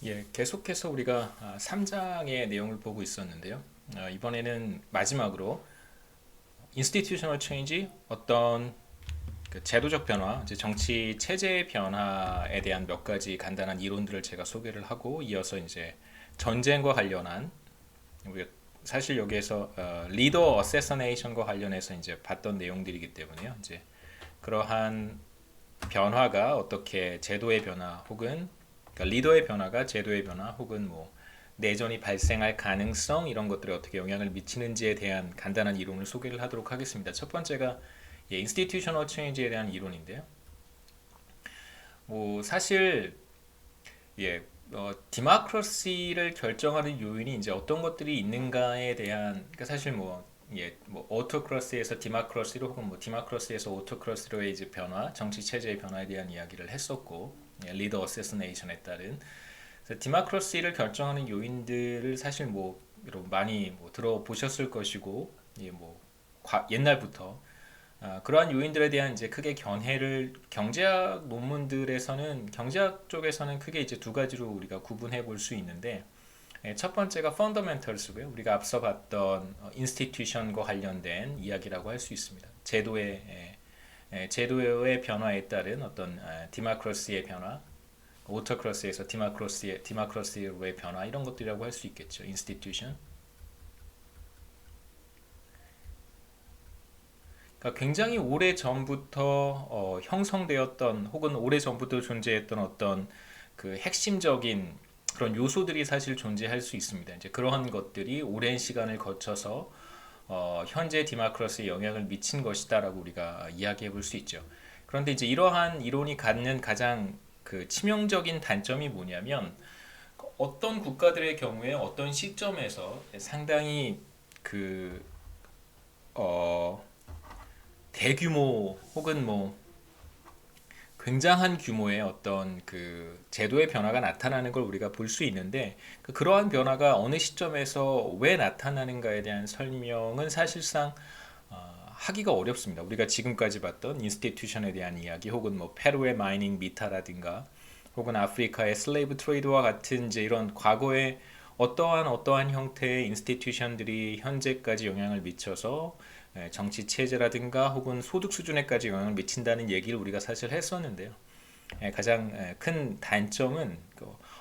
예, 계속해서 우리가 3장의 내용을 보고 있었는데요. 이번에는 마지막으로 institutional change, 어떤 그 제도적 변화, 이제 정치 체제 변화에 대한 몇 가지 간단한 이론들을 제가 소개를 하고 이어서 이제 전쟁과 관련한 우리가 사실 여기에서 리더 어세서네이션과 관련해서 이제 봤던 내용들이기 때문에요. 이제 그러한 변화가 어떻게 제도의 변화 혹은 그러니까 리더의 변화가 제도의 변화 혹은 뭐 내전이 발생할 가능성 이런 것들에 어떻게 영향을 미치는지에 대한 간단한 이론을 소개를 하도록 하겠습니다. 첫 번째가 institutional change에 대한 이론인데요. 뭐 사실 디마크러시를 결정하는 요인이 이제 어떤 것들이 있는가에 대한 그러니까 사실 뭐 오토크러시에서 디마크러시로 혹은 뭐 디마크러시에서 오토크러시로의 이제 변화, 정치 체제의 변화에 대한 이야기를 했었고, 리더 어세시네이션에 따른 그래서 디마크러시를 결정하는 요인들을 사실 뭐 여러분 많이 뭐 들어보셨을 것이고, 옛날부터 그러한 요인들에 대한 이제 크게 견해를 경제학 논문들에서는 경제학 쪽에서는 크게 이제 두 가지로 우리가 구분해 볼 수 있는데 첫 번째가 fundamentals고요. 우리가 앞서 봤던 institution과 관련된 이야기라고 할 수 있습니다. 제도의 변화에 따른 어떤 디마크러시의 변화, 오토크러시에서 디마크러시로의 변화 이런 것들이라고 할 수 있겠죠. institution. 그러니까 굉장히 오래 전부터 형성되었던 혹은 오래 전부터 존재했던 어떤 그 핵심적인 그런 요소들이 사실 존재할 수 있습니다. 이제 그러한 것들이 오랜 시간을 거쳐서 현재 디마크러시에 영향을 미친 것이다라고 우리가 이야기해 볼 수 있죠. 그런데 이제 이러한 이론이 갖는 가장 그 치명적인 단점이 뭐냐면 어떤 국가들의 경우에 어떤 시점에서 상당히 그 어, 대규모 혹은 뭐 굉장한 규모의 어떤 그 제도의 변화가 나타나는 걸 우리가 볼 수 있는데 그러한 변화가 어느 시점에서 왜 나타나는가에 대한 설명은 사실상 하기가 어렵습니다. 우리가 지금까지 봤던 인스티튜션에 대한 이야기 혹은 뭐 페루의 마이닝 미타라든가 혹은 아프리카의 슬레이브 트레이드와 같은 이제 이런 과거에 어떠한 형태의 인스티튜션들이 현재까지 영향을 미쳐서 정치 체제라든가 혹은 소득 수준에까지 영향을 미친다는 얘기를 우리가 사실 했었는데요. 가장 큰 단점은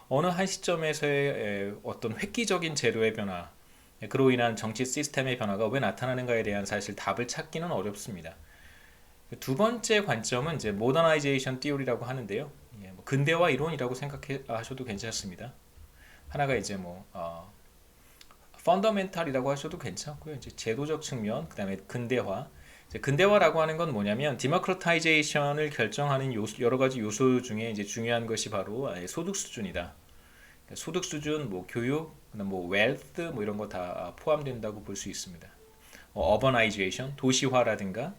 어느 한 시점에서의 어떤 획기적인 제도의 변화, 그로 인한 정치 시스템의 변화가 왜 나타나는가에 대한 사실 답을 찾기는 어렵습니다. 두 번째 관점은 이제 모더나이제이션 티오리라고 하는데요. 뭐 근대화 이론이라고 생각하셔도 괜찮습니다. 하나가 이제 펀더멘탈이라고 하셔도 괜찮고요. 이제 제도적 측면, 그다음에 근대화. 이제 근대화라고 하는 건 뭐냐면 디모크라타이제이션을 결정하는 여러 가지 요소 중에 이제 중요한 것이 바로 소득 수준이다. 그러니까 소득 수준, 뭐 교육, 뭐 웰스 뭐 이런 거 다 포함된다고 볼 수 있습니다. 어버나이제이션, 도시화라든가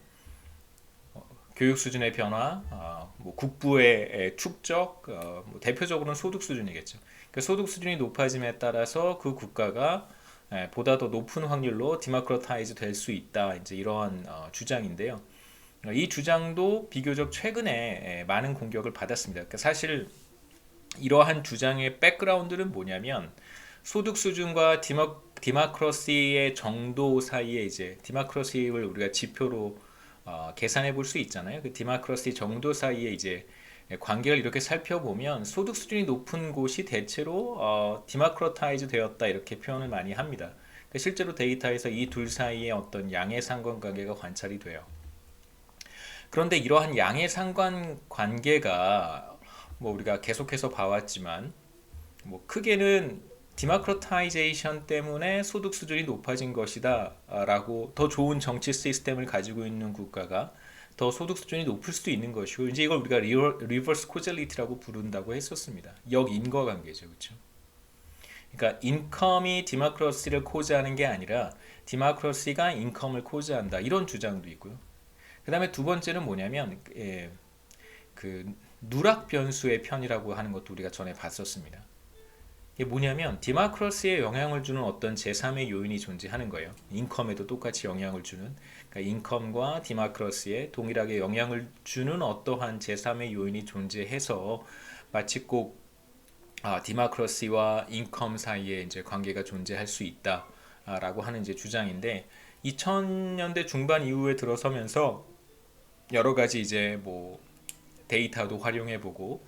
교육 수준의 변화, 뭐 국부의 축적, 뭐 대표적으로는 소득 수준이겠죠. 그러니까 소득 수준이 높아짐에 따라서 그 국가가 보다 더 높은 확률로 디모크라타이즈 될 수 있다. 이제 이러한 주장인데요. 이 주장도 비교적 최근에 많은 공격을 받았습니다. 그러니까 사실 이러한 주장의 백그라운드는 뭐냐면 소득 수준과 디마크러시의 정도 사이에 이제 디마크러시를 우리가 지표로 계산해 볼 수 있잖아요. 그 디마크러시 정도 사이에 이제 관계를 이렇게 살펴보면 소득 수준이 높은 곳이 대체로 디마크러타이즈 되었다 이렇게 표현을 많이 합니다. 그러니까 실제로 데이터에서 이 둘 사이의 어떤 양의 상관관계가 관찰이 돼요. 그런데 이러한 양의 상관관계가 뭐 우리가 계속해서 봐왔지만 뭐 크게는 디마크로타이제이션 때문에 소득 수준이 높아진 것이다 라고 더 좋은 정치 시스템을 가지고 있는 국가가 더 소득 수준이 높을 수도 있는 것이고 이제 이걸 우리가 리버스 코젤리티라고 부른다고 했었습니다. 역인과관계죠. 그렇죠? 그러니까 인컴이 디마크러시를 코즈하는 게 아니라 디마크러시가 인컴을 코즈한다 이런 주장도 있고요. 그 다음에 두 번째는 뭐냐면 그 누락 변수의 편이라고 하는 것도 우리가 전에 봤었습니다. 이게 뭐냐면 디마크러시에 영향을 주는 어떤 제3의 요인이 존재하는 거예요. 인컴에도 똑같이 영향을 주는 그러니까 인컴과 디마크러시에 동일하게 영향을 주는 어떠한 제3의 요인이 존재해서 마치 꼭 디마크러시와 인컴 사이에 이제 관계가 존재할 수 있다라고 하는 이제 주장인데 2000년대 중반 이후에 들어서면서 여러 가지 이제 뭐 데이터도 활용해보고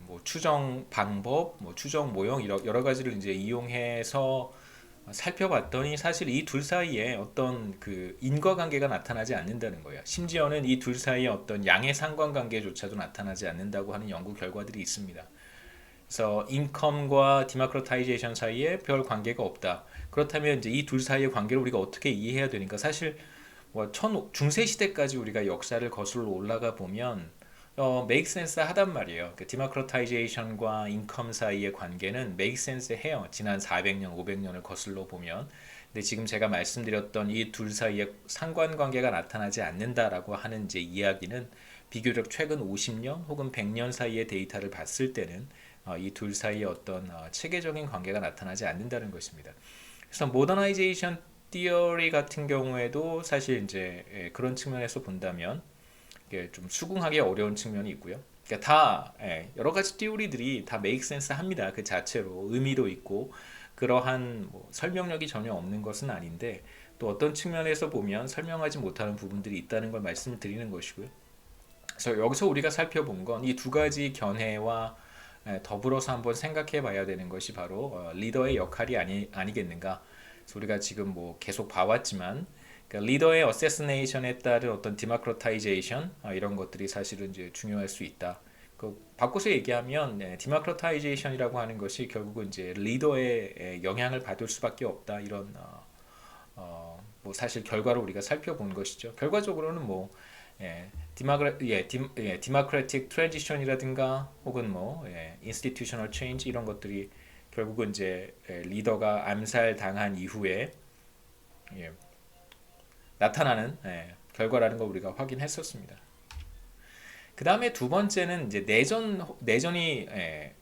뭐 추정 방법, 뭐 추정 모형 여러 가지를 이제 이용해서 살펴봤더니 사실 이 둘 사이에 어떤 그 인과관계가 나타나지 않는다는 거예요. 심지어는 이 둘 사이에 어떤 양의 상관관계조차도 나타나지 않는다고 하는 연구 결과들이 있습니다. 그래서 인컴과 디마크로타이제이션 사이에 별 관계가 없다. 그렇다면 이제 이 둘 사이의 관계를 우리가 어떻게 이해해야 되니까 사실 뭐 중세 시대까지 우리가 역사를 거슬러 올라가 보면 make sense 하단 말이에요. 그 디마크로타이제이션과 인컴 사이의 관계는 make sense 해요. 지난 400년, 500년을 거슬러 보면. 근데 지금 제가 말씀드렸던 이 둘 사이의 상관관계가 나타나지 않는다라고 하는 이제 이야기는 비교적 최근 50년 혹은 100년 사이의 데이터를 봤을 때는 이 둘 사이의 어떤 체계적인 관계가 나타나지 않는다는 것입니다. 그래서 모더나이제이션 티어리 같은 경우에도 사실 이제 그런 측면에서 본다면 좀 수긍하기 어려운 측면이 있고요. 그러니까 다 여러 가지 띠오리들이 다 make sense 합니다. 그 자체로 의미도 있고 그러한 뭐 설명력이 전혀 없는 것은 아닌데 또 어떤 측면에서 보면 설명하지 못하는 부분들이 있다는 걸 말씀을 드리는 것이고요. 그래서 여기서 우리가 살펴본 건 이 두 가지 견해와 더불어서 한번 생각해 봐야 되는 것이 바로 리더의 역할이 아니겠는가. 그래서 우리가 지금 뭐 계속 봐왔지만 그러니까 리더의 어세스네이션에 따른 어떤 디마크로타이제이션 이런 것들이 사실은 이제 중요할 수 있다. 그 바꿔서 얘기하면 디마크로타이제이션이라고 하는 것이 결국은 이제 리더의 영향을 받을 수밖에 없다. 이런 뭐 사실 결과를 우리가 살펴본 것이죠. 결과적으로는 뭐 디마크레틱 트랜지션이라든가 혹은 뭐 인스티튜셔널 체인지 이런 것들이 결국은 이제 리더가 암살 당한 이후에 예, 나타나는 결과라는 걸 우리가 확인했었습니다. 그 다음에 두 번째는 이제 내전이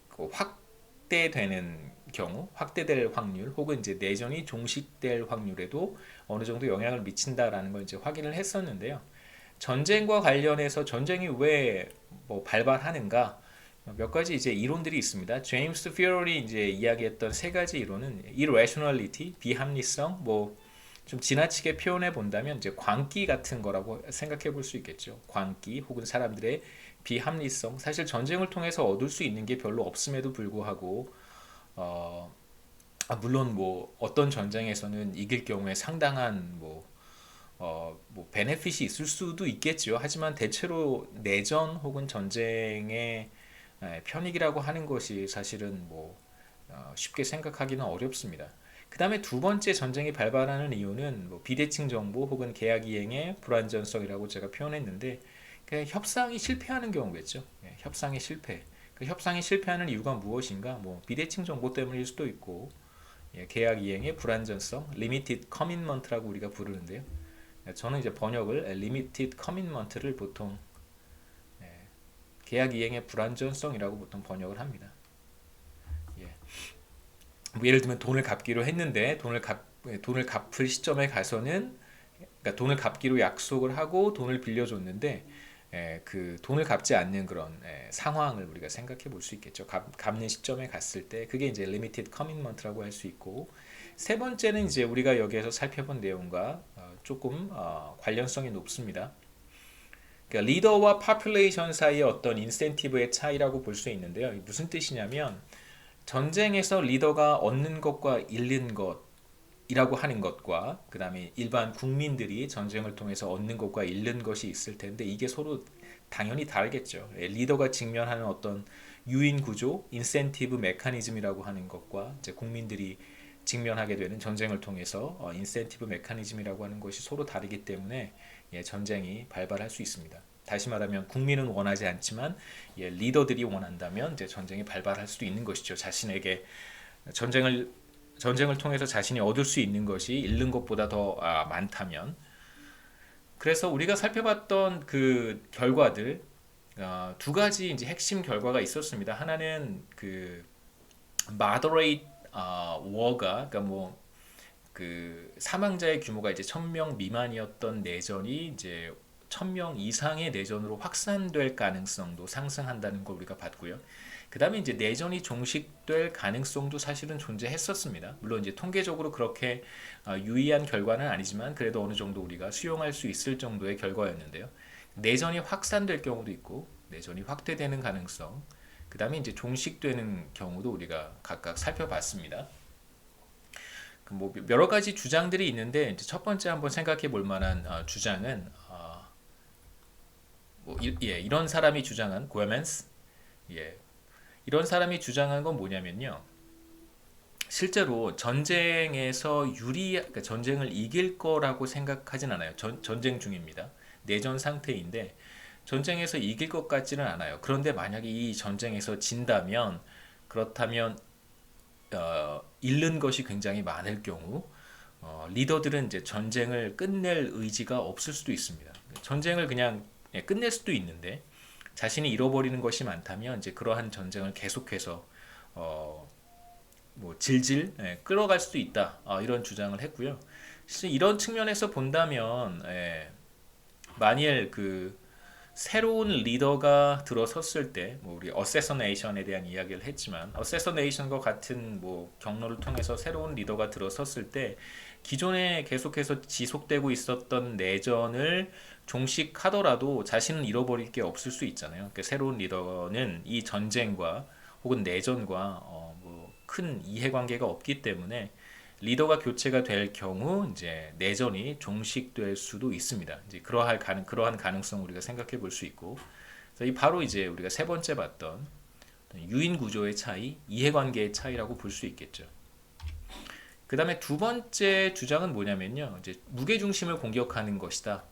그 확대되는 경우, 확대될 확률, 혹은 이제 내전이 종식될 확률에도 어느 정도 영향을 미친다라는 걸 이제 확인을 했었는데요. 전쟁과 관련해서 전쟁이 왜 뭐 발발하는가 몇 가지 이제 이론들이 있습니다. 제임스 피어리 이제 이야기했던 세 가지 이론은 irrationality, 비합리성, 뭐 좀 지나치게 표현해 본다면 이제 광기 같은 거라고 생각해 볼 수 있겠죠. 광기 혹은 사람들의 비합리성. 사실 전쟁을 통해서 얻을 수 있는 게 별로 없음에도 불구하고 어, 물론 뭐 어떤 전쟁에서는 이길 경우에 상당한 뭐 베네핏이 있을 수도 있겠죠. 하지만 대체로 내전 혹은 전쟁의 편익이라고 하는 것이 사실은 뭐 쉽게 생각하기는 어렵습니다. 그 다음에 두 번째 전쟁이 발발하는 이유는 뭐 비대칭 정보 혹은 계약 이행의 불완전성이라고 제가 표현했는데 협상이 실패하는 경우겠죠. 협상이 실패. 그 협상이 실패하는 이유가 무엇인가? 뭐 비대칭 정보 때문일 수도 있고 계약 이행의 불완전성, limited commitment라고 우리가 부르는데요. 저는 이제 번역을 limited commitment를 보통 계약 이행의 불완전성이라고 보통 번역을 합니다. 뭐 예를 들면 돈을 갚기로 했는데 돈을 갚을 시점에 가서는 그러니까 돈을 갚기로 약속을 하고 돈을 빌려줬는데 그 돈을 갚지 않는 그런 상황을 우리가 생각해 볼 수 있겠죠. 갚는 시점에 갔을 때 그게 이제 limited commitment라고 할 수 있고 세 번째는 이제 우리가 여기에서 살펴본 내용과 조금 관련성이 높습니다. 그러니까 리더와 파퓰레이션 사이의 어떤 인센티브의 차이라고 볼 수 있는데요. 무슨 뜻이냐면 전쟁에서 리더가 얻는 것과 잃는 것이라고 하는 것과 그 다음에 일반 국민들이 전쟁을 통해서 얻는 것과 잃는 것이 있을 텐데 이게 서로 당연히 다르겠죠. 리더가 직면하는 어떤 유인 구조, 인센티브 메커니즘이라고 하는 것과 이제 국민들이 직면하게 되는 전쟁을 통해서 인센티브 메커니즘이라고 하는 것이 서로 다르기 때문에 전쟁이 발발할 수 있습니다. 다시 말하면 국민은 원하지 않지만 리더들이 원한다면 이제 전쟁이 발발할 수도 있는 것이죠. 자신에게 전쟁을 통해서 자신이 얻을 수 있는 것이 잃는 것보다 더 많다면. 그래서 우리가 살펴봤던 그 결과들 두 가지 이제 핵심 결과가 있었습니다. 하나는 그 moderate war가 그러니까 뭐 그 사망자의 규모가 이제 1000명 미만이었던 내전이 이제 1000명 이상의 내전으로 확산될 가능성도 상승한다는 걸 우리가 봤고요. 그다음에 이제 내전이 종식될 가능성도 사실은 존재했었습니다. 물론 이제 통계적으로 그렇게 유의한 결과는 아니지만 그래도 어느 정도 우리가 수용할 수 있을 정도의 결과였는데요. 내전이 확산될 경우도 있고 내전이 확대되는 가능성, 그다음에 이제 종식되는 경우도 우리가 각각 살펴봤습니다. 뭐 여러 가지 주장들이 있는데 이제 첫 번째 한번 생각해 볼 만한 주장은 이런 사람이 주장한 고에멘스, 이런 사람이 주장한 건 뭐냐면요. 실제로 전쟁에서 그러니까 전쟁을 이길 거라고 생각하진 않아요. 전쟁 중입니다. 내전 상태인데 전쟁에서 이길 것 같지는 않아요. 그런데 만약에 이 전쟁에서 진다면 그렇다면 잃는 것이 굉장히 많을 경우 리더들은 이제 전쟁을 끝낼 의지가 없을 수도 있습니다. 전쟁을 그냥 끝낼 수도 있는데 자신이 잃어버리는 것이 많다면 이제 그러한 전쟁을 계속해서 뭐 질질 끌어갈 수도 있다, 이런 주장을 했고요. 실제 이런 측면에서 본다면 만일 그 새로운 리더가 들어섰을 때, 뭐 우리 어세서네이션에 대한 이야기를 했지만 어세서네이션과 같은 뭐 경로를 통해서 새로운 리더가 들어섰을 때 기존에 계속해서 지속되고 있었던 내전을 종식하더라도 자신은 잃어버릴 게 없을 수 있잖아요. 그러니까 새로운 리더는 이 전쟁과 혹은 내전과 뭐큰 이해관계가 없기 때문에 리더가 교체가 될 경우 이제 내전이 종식될 수도 있습니다. 이제 그러한 가능성 우리가 생각해 볼 수 있고, 그래서 이 바로 이제 우리가 세 번째 봤던 유인 구조의 차이, 이해관계의 차이라고 볼 수 있겠죠. 그 다음에 두 번째 주장은 뭐냐면요, 이제 무게 중심을 공격하는 것이다.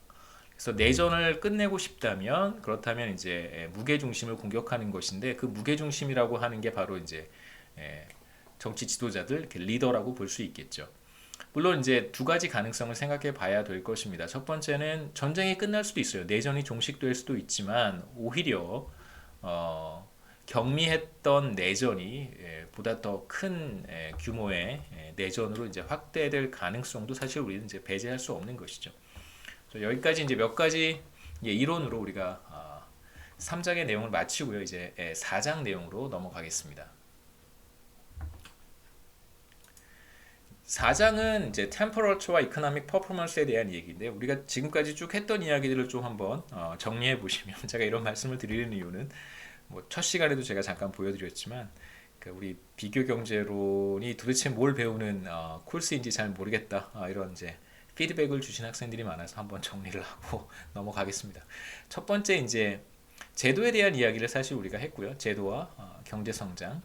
그래서 내전을 끝내고 싶다면 그렇다면 이제 무게 중심을 공격하는 것인데 그 무게 중심이라고 하는 게 바로 이제 정치 지도자들, 이렇게 리더라고 볼 수 있겠죠. 물론 이제 두 가지 가능성을 생각해 봐야 될 것입니다. 첫 번째는 전쟁이 끝날 수도 있어요. 내전이 종식될 수도 있지만 오히려 경미했던 내전이 보다 더 큰 규모의 내전으로 이제 확대될 가능성도 사실 우리는 이제 배제할 수 없는 것이죠. 여기까지 이제 몇 가지 이론으로 우리가 3장의 내용을 마치고요. 이제 4장 내용으로 넘어가겠습니다. 4장은 이제 템퍼러처와 이코노믹 퍼포먼스에 대한 얘기인데 우리가 지금까지 쭉 했던 이야기들을 좀 한번 정리해 보시면 제가 이런 말씀을 드리는 이유는 뭐 첫 시간에도 제가 잠깐 보여드렸지만 우리 비교 경제론이 도대체 뭘 배우는 코र्स인지 잘 모르겠다, 이런 이제 피드백을 주신 학생들이 많아서 한번 정리를 하고 넘어가겠습니다. 첫 번째 이제 제도에 대한 이야기를 사실 우리가 했고요. 제도와 경제 성장.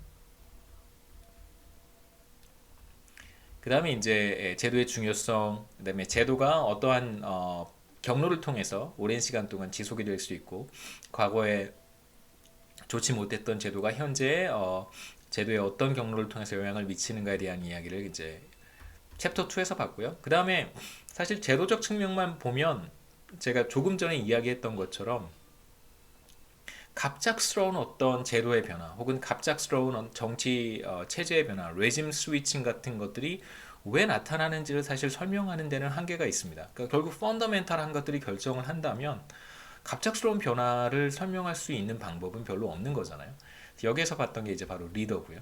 그 다음에 이제 제도의 중요성, 그 다음에 제도가 어떠한 경로를 통해서 오랜 시간 동안 지속이 될 수 있고 과거에 좋지 못했던 제도가 현재 제도에 어떤 경로를 통해서 영향을 미치는가에 대한 이야기를 이제 챕터 2에서 봤고요. 그 다음에 사실 제도적 측면만 보면 제가 조금 전에 이야기했던 것처럼 갑작스러운 어떤 제도의 변화 혹은 갑작스러운 정치 체제의 변화, 레짐 스위칭 같은 것들이 왜 나타나는지를 사실 설명하는 데는 한계가 있습니다. 그러니까 결국 펀더멘탈한 것들이 결정을 한다면 갑작스러운 변화를 설명할 수 있는 방법은 별로 없는 거잖아요. 여기에서 봤던 게 이제 바로 리더고요.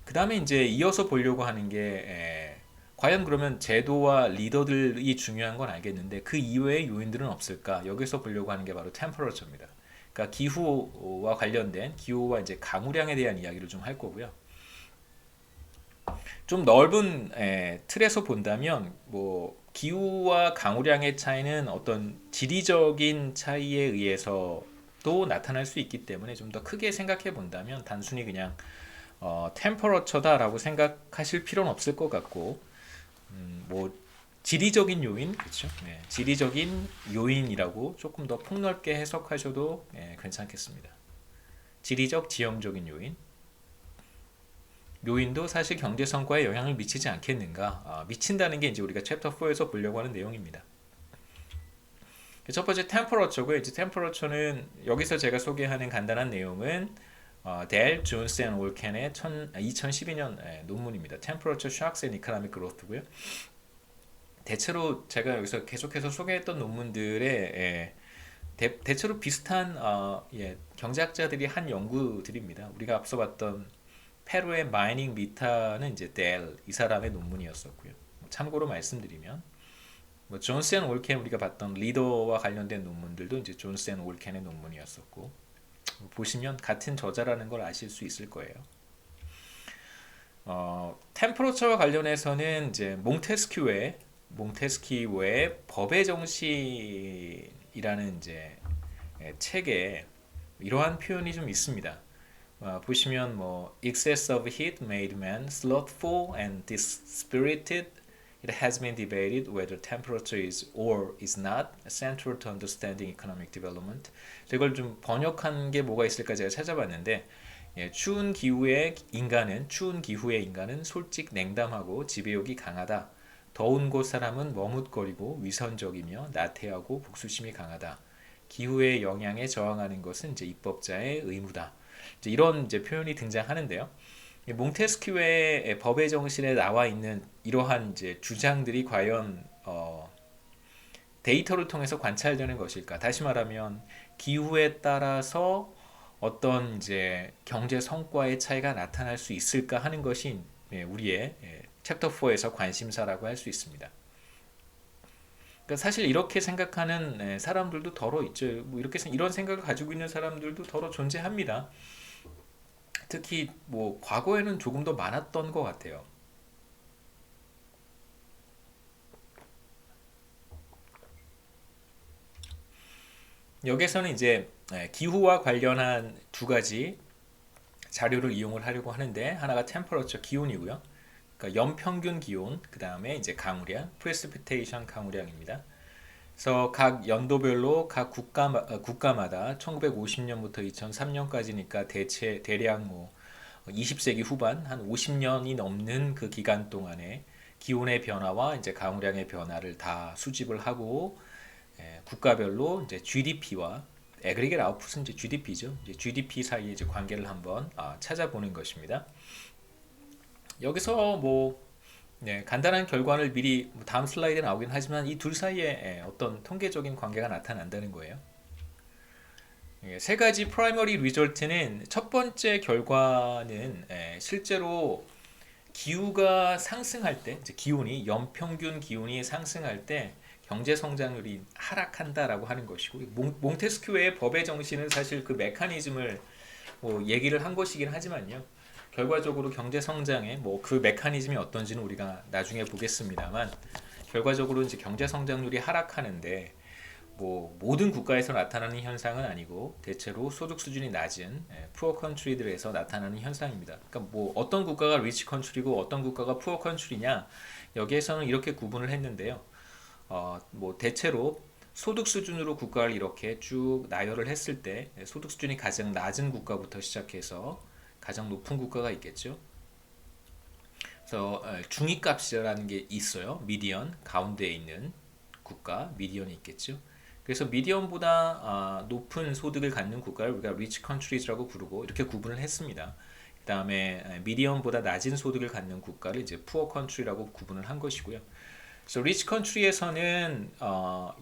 그 다음에 이제 이어서 보려고 하는 게 과연 그러면 제도와 리더들이 중요한 건 알겠는데 그 이외의 요인들은 없을까? 여기서 보려고 하는 게 바로 템퍼러처입니다. 그러니까 기후와 관련된 기후와 이제 강우량에 대한 이야기를 좀 할 거고요. 좀 넓은 틀에서 본다면 뭐 기후와 강우량의 차이는 어떤 지리적인 차이에 의해서도 나타날 수 있기 때문에 좀 더 크게 생각해 본다면 단순히 그냥 템퍼러처다라고 생각하실 필요는 없을 것 같고, 뭐 지리적인 요인, 그렇죠? 지리적인 요인이라고 조금 더 폭넓게 해석하셔도 괜찮겠습니다. 지리적, 지형적인 요인도 사실 경제 성과에 영향을 미치지 않겠는가? 미친다는 게 이제 우리가 챕터 4에서 보려고 하는 내용입니다. 첫 번째 템퍼러처고요. 이제 템퍼러처는 여기서 제가 소개하는 간단한 내용은 델 존스 앤 올켄의 2012년 논문입니다. Temperature Shocks and Economic Growth고요. 대체로 제가 여기서 계속해서 소개했던 논문들의 대체로 비슷한 경제학자들이 한 연구들입니다. 우리가 앞서 봤던 페루의 마이닝 미타는 이제 델 이 사람의 논문이었었고요. 참고로 말씀드리면 뭐 존스 앤 올켄 우리가 봤던 리더와 관련된 논문들도 이제 존스 앤 올켄의 논문이었었고 보시면 같은 저자라는 걸 아실 수 있을 거예요. 템퍼러처와 관련해서는 이제 몽테스키우의 법의 정신이라는 이제 책에 이러한 표현이 좀 있습니다. 보시면 뭐 excess of heat made man slothful and dispirited. It has been debated whether temperature is or is not central to understanding economic development. 이걸 좀 번역한 게 뭐가 있을까 제가 찾아봤는데 추운 기후의 인간은 솔직 냉담하고 지배욕이 강하다. 더운 곳 사람은 머뭇거리고 위선적이며 나태하고 복수심이 강하다. 기후의 영향에 저항하는 것은 이제 입법자의 의무다. 이제 이런 이제 표현이 등장하는데요. 몽테스키우의 법의 정신에 나와 있는 이러한 이제 주장들이 과연 데이터를 통해서 관찰되는 것일까? 다시 말하면 기후에 따라서 어떤 이제 경제 성과의 차이가 나타날 수 있을까 하는 것이 우리의 챕터 4에서 관심사라고 할 수 있습니다. 그러니까 사실 이렇게 생각하는 사람들도 더러 있죠. 뭐 이렇게 이런 생각을 가지고 있는 사람들도 더러 존재합니다. 특히 뭐 과거에는 조금 더 많았던 것 같아요. 여기서는 이제 기후와 관련한 두 가지 자료를 이용을 하려고 하는데 하나가 템퍼러처 기온이고요. 그러니까 연평균 기온, 그 다음에 이제 강우량, 프레시피테이션 강우량입니다. 그래서 각 연도별로 각 국가마다 1950년부터 2003년까지니까 대략 뭐 20세기 후반 한 50년이 넘는 그 기간 동안에 기온의 변화와 이제 강우량의 변화를 다 수집을 하고 국가별로 이제 GDP와 에그리게이트 아웃풋은 이제 GDP죠. 이제 GDP 사이의 이제 관계를 한번 찾아보는 것입니다. 여기서 뭐 간단한 결과를 미리 다음 슬라이드에 나오긴 하지만 이 둘 사이에 어떤 통계적인 관계가 나타난다는 거예요. 세 가지 프라이머리 리졸트는 첫 번째 결과는 실제로 기후가 상승할 때, 이제 기온이 연평균 기온이 상승할 때 경제 성장률이 하락한다라고 하는 것이고 몽테스큐의 법의 정신은 사실 그 메커니즘을 뭐 얘기를 한 것이긴 하지만요. 결과적으로 경제 성장의 뭐 그 메커니즘이 어떤지는 우리가 나중에 보겠습니다만 결과적으로 이제 경제 성장률이 하락하는데 뭐 모든 국가에서 나타나는 현상은 아니고 대체로 소득 수준이 낮은 푸어 컨트리들에서 나타나는 현상입니다. 그러니까 뭐 어떤 국가가 리치 컨트리고 어떤 국가가 푸어 컨트리냐 여기에서는 이렇게 구분을 했는데요. 뭐 대체로 소득 수준으로 국가를 이렇게 쭉 나열을 했을 때 소득 수준이 가장 낮은 국가부터 시작해서 가장 높은 국가가 있겠죠. 그래서 중위값이라는 게 있어요. 미디언 가운데에 있는 국가 미디언이 있겠죠. 그래서 미디언보다 높은 소득을 갖는 국가를 우리가 리치 컨트리즈라고 부르고 이렇게 구분을 했습니다. 그 다음에 미디언보다 낮은 소득을 갖는 국가를 이제 푸어 컨트리라고 구분을 한 것이고요. 그래서 리치 컨트리에서는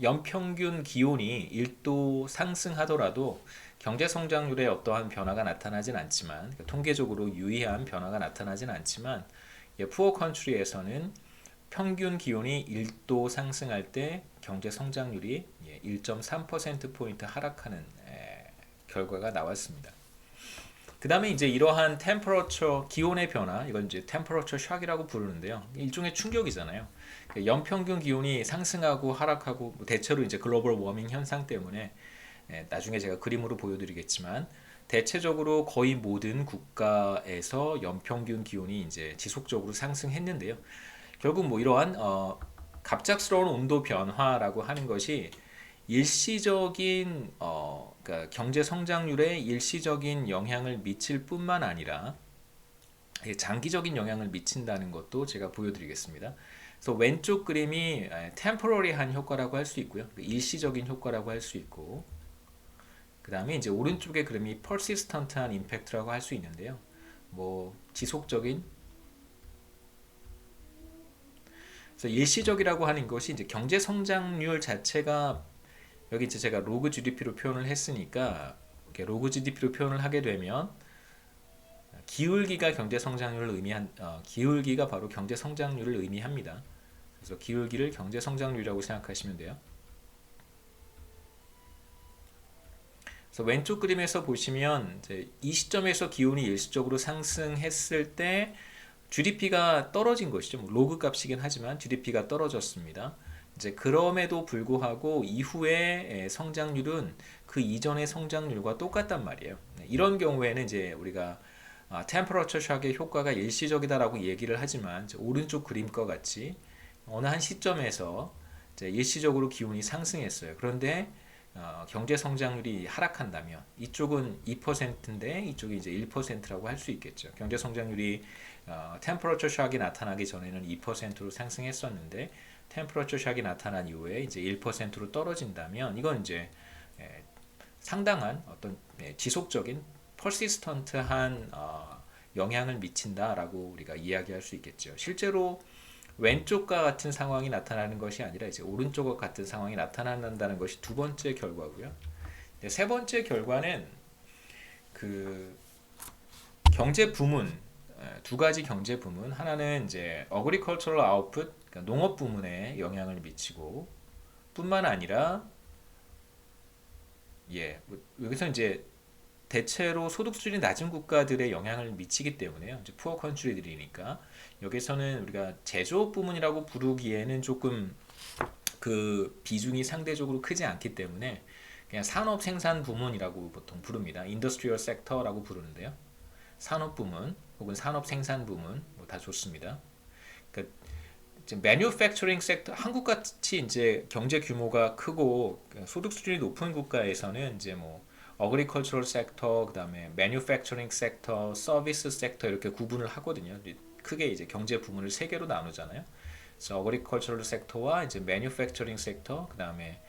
연평균 기온이 1도 상승하더라도 경제 성장률에 어떠한 변화가 나타나진 않지만 그러니까 통계적으로 유의한 변화가 나타나진 않지만 푸어 컨트리에서는 평균 기온이 1도 상승할 때 경제 성장률이 1.3%포인트 하락하는 결과가 나왔습니다. 그 다음에 이제 이러한 템퍼러처 기온의 변화 이건 이제 템퍼러처 샥이라고 부르는데요. 일종의 충격이잖아요. 연평균 기온이 상승하고 하락하고 대체로 이제 글로벌 워밍 현상 때문에 나중에 제가 그림으로 보여드리겠지만 대체적으로 거의 모든 국가에서 연평균 기온이 이제 지속적으로 상승했는데요. 결국 뭐 이러한 갑작스러운 온도 변화라고 하는 것이 일시적인 그러니까 경제 성장률에 일시적인 영향을 미칠 뿐만 아니라 장기적인 영향을 미친다는 것도 제가 보여드리겠습니다. 그래서 왼쪽 그림이 템포러리한 효과라고 할 수 있고요. 일시적인 효과라고 할 수 있고 그 다음에 이제 오른쪽의 그림이 persistent한 임팩트라고 할 수 있는데요. 뭐 지속적인 그래서 일시적이라고 하는 것이 이제 경제 성장률 자체가 여기 이제 제가 로그 GDP로 표현을 했으니까 이렇게 로그 GDP로 표현을 하게 되면 기울기가 경제 성장률을 기울기가 바로 경제 성장률을 의미합니다. 그래서 기울기를 경제 성장률이라고 생각하시면 돼요. 그래서 왼쪽 그림에서 보시면 이제 이 시점에서 기온이 일시적으로 상승했을 때 GDP가 떨어진 것이죠. 뭐 로그 값이긴 하지만 GDP가 떨어졌습니다. 이제 그럼에도 불구하고 이후에 성장률은 그 이전의 성장률과 똑같단 말이에요. 이런 경우에는 이제 우리가 템퍼러처 샥의 효과가 일시적이다라고 얘기를 하지만 오른쪽 그림과 같이 어느 한 시점에서 이제 일시적으로 기온이 상승했어요. 그런데 경제 성장률이 하락한다면 이쪽은 2%인데 이쪽이 이제 1%라고 할 수 있겠죠. 경제 성장률이 템퍼러처 샥이 나타나기 전에는 2%로 상승했었는데 템퍼러처 샥이 나타난 이후에 이제 1%로 떨어진다면 이건 이제 상당한 어떤 지속적인 퍼시스턴트한 영향을 미친다라고 우리가 이야기할 수 있겠죠. 실제로 왼쪽과 같은 상황이 나타나는 것이 아니라 이제 오른쪽과 같은 상황이 나타난다는 것이 두 번째 결과고요. 세 번째 결과는 그 경제 부문 두 가지 경제 부문 하나는 이제 agricultural output 그러니까 농업 부문에 영향을 미치고 뿐만 아니라 여기서 이제 대체로 소득 수준이 낮은 국가들의 영향을 미치기 때문에요. 이제 푸어 컨트리들이니까 여기서는 우리가 제조업 부문이라고 부르기에는 조금 그 비중이 상대적으로 크지 않기 때문에 그냥 산업 생산 부문이라고 보통 부릅니다. 인더스트리얼 섹터라고 부르는데요. 산업 부문 혹은 산업 생산 부문 뭐 다 좋습니다. 그러니까 이제 매뉴팩처링 섹터 한국 같이 이제 경제 규모가 크고 소득 수준이 높은 국가에서는 이제 뭐 어그리컬처럴 섹터, 그다음에 매뉴팩처링 섹터, 서비스 섹터 이렇게 구분을 하거든요. 크게 이제 경제 부문을 세 개로 나누잖아요. 그래서 어그리컬처럴 섹터와 이제 매뉴팩처링 섹터, 그다음에